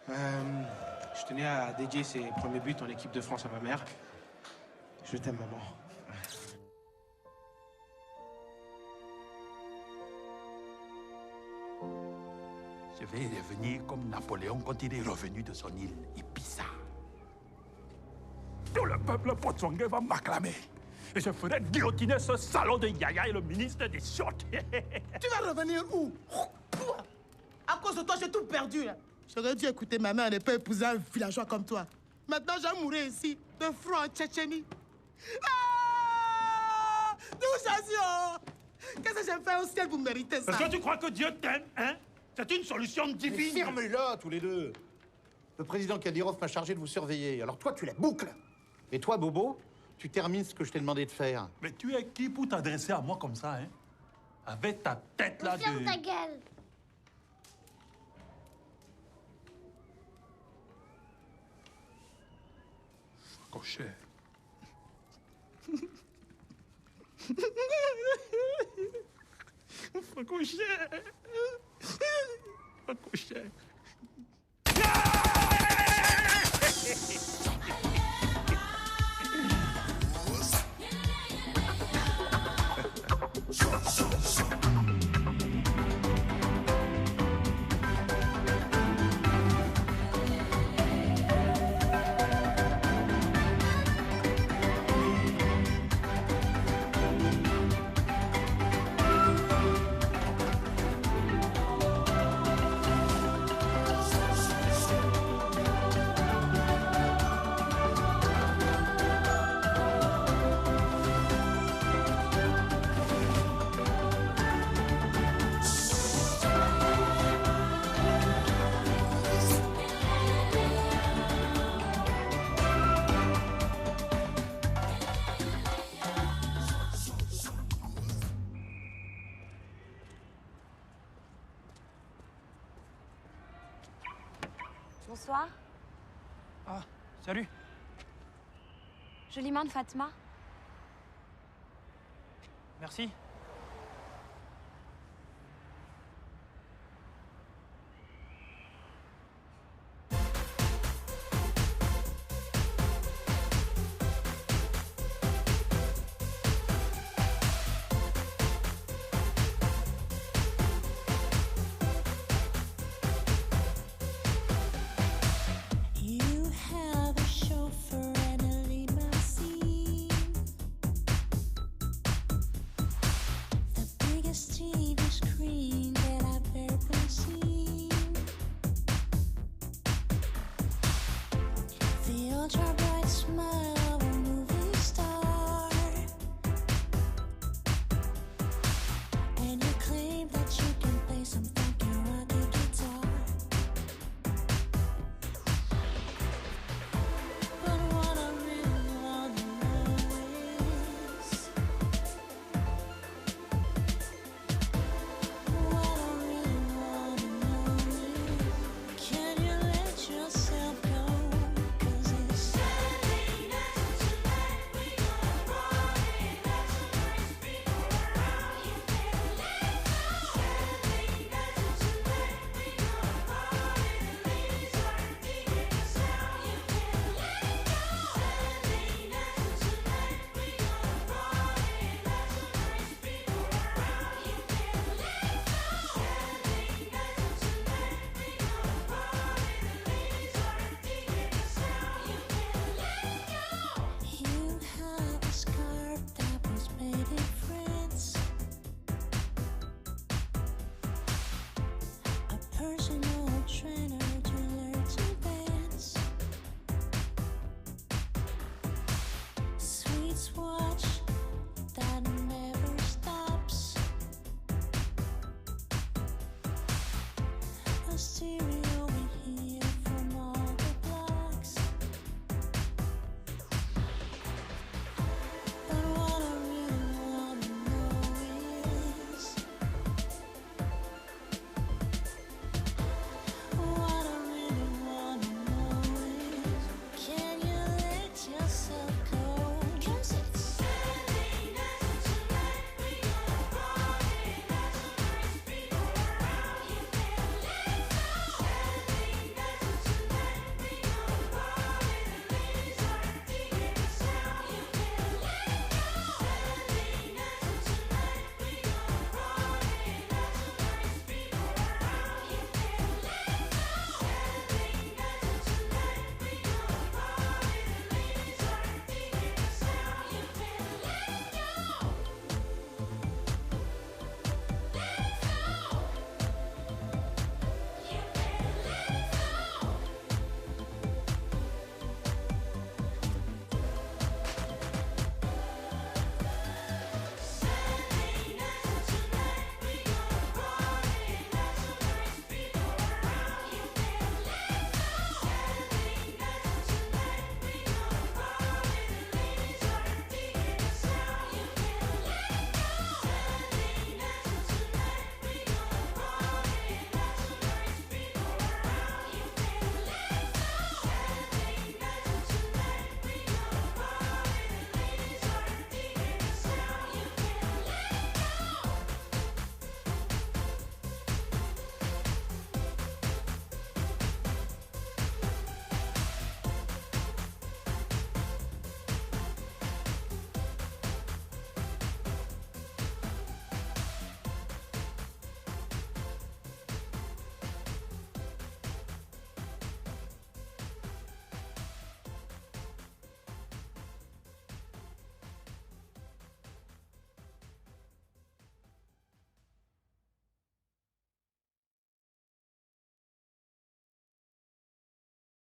Je tenais à dédier ses premiers buts en équipe de France à ma mère. Je t'aime, maman. Je vais revenir comme Napoléon quand il est revenu de son île Ibiza. Tout le peuple botswangais va m'acclamer. Et je ferai guillotiner ce salaud de Yaya et le ministre des Shorts. Tu vas revenir où? À cause de toi, j'ai tout perdu. Là. J'aurais dû écouter ma mère et ne pas épouser un villageois comme toi. Maintenant, j'ai mouru ici, de front en Tchétchénie. Ah! Qu'est-ce que j'ai fait au ciel pour mériter ça? Est-ce que tu crois que Dieu t'aime, hein? C'est une solution divine. Fermez-la, tous les deux. Le président Kadyrov m'a chargé de vous surveiller. Alors toi, tu la boucles. Et toi, Bobo, tu termines ce que je t'ai demandé de faire. Mais tu es qui pour t'adresser à moi comme ça, hein? Avec ta tête là de... Ferme ta gueule. Cocher. Cocher. Cocher. Bonsoir. Ah, salut. Jolie main de Fatma. Merci.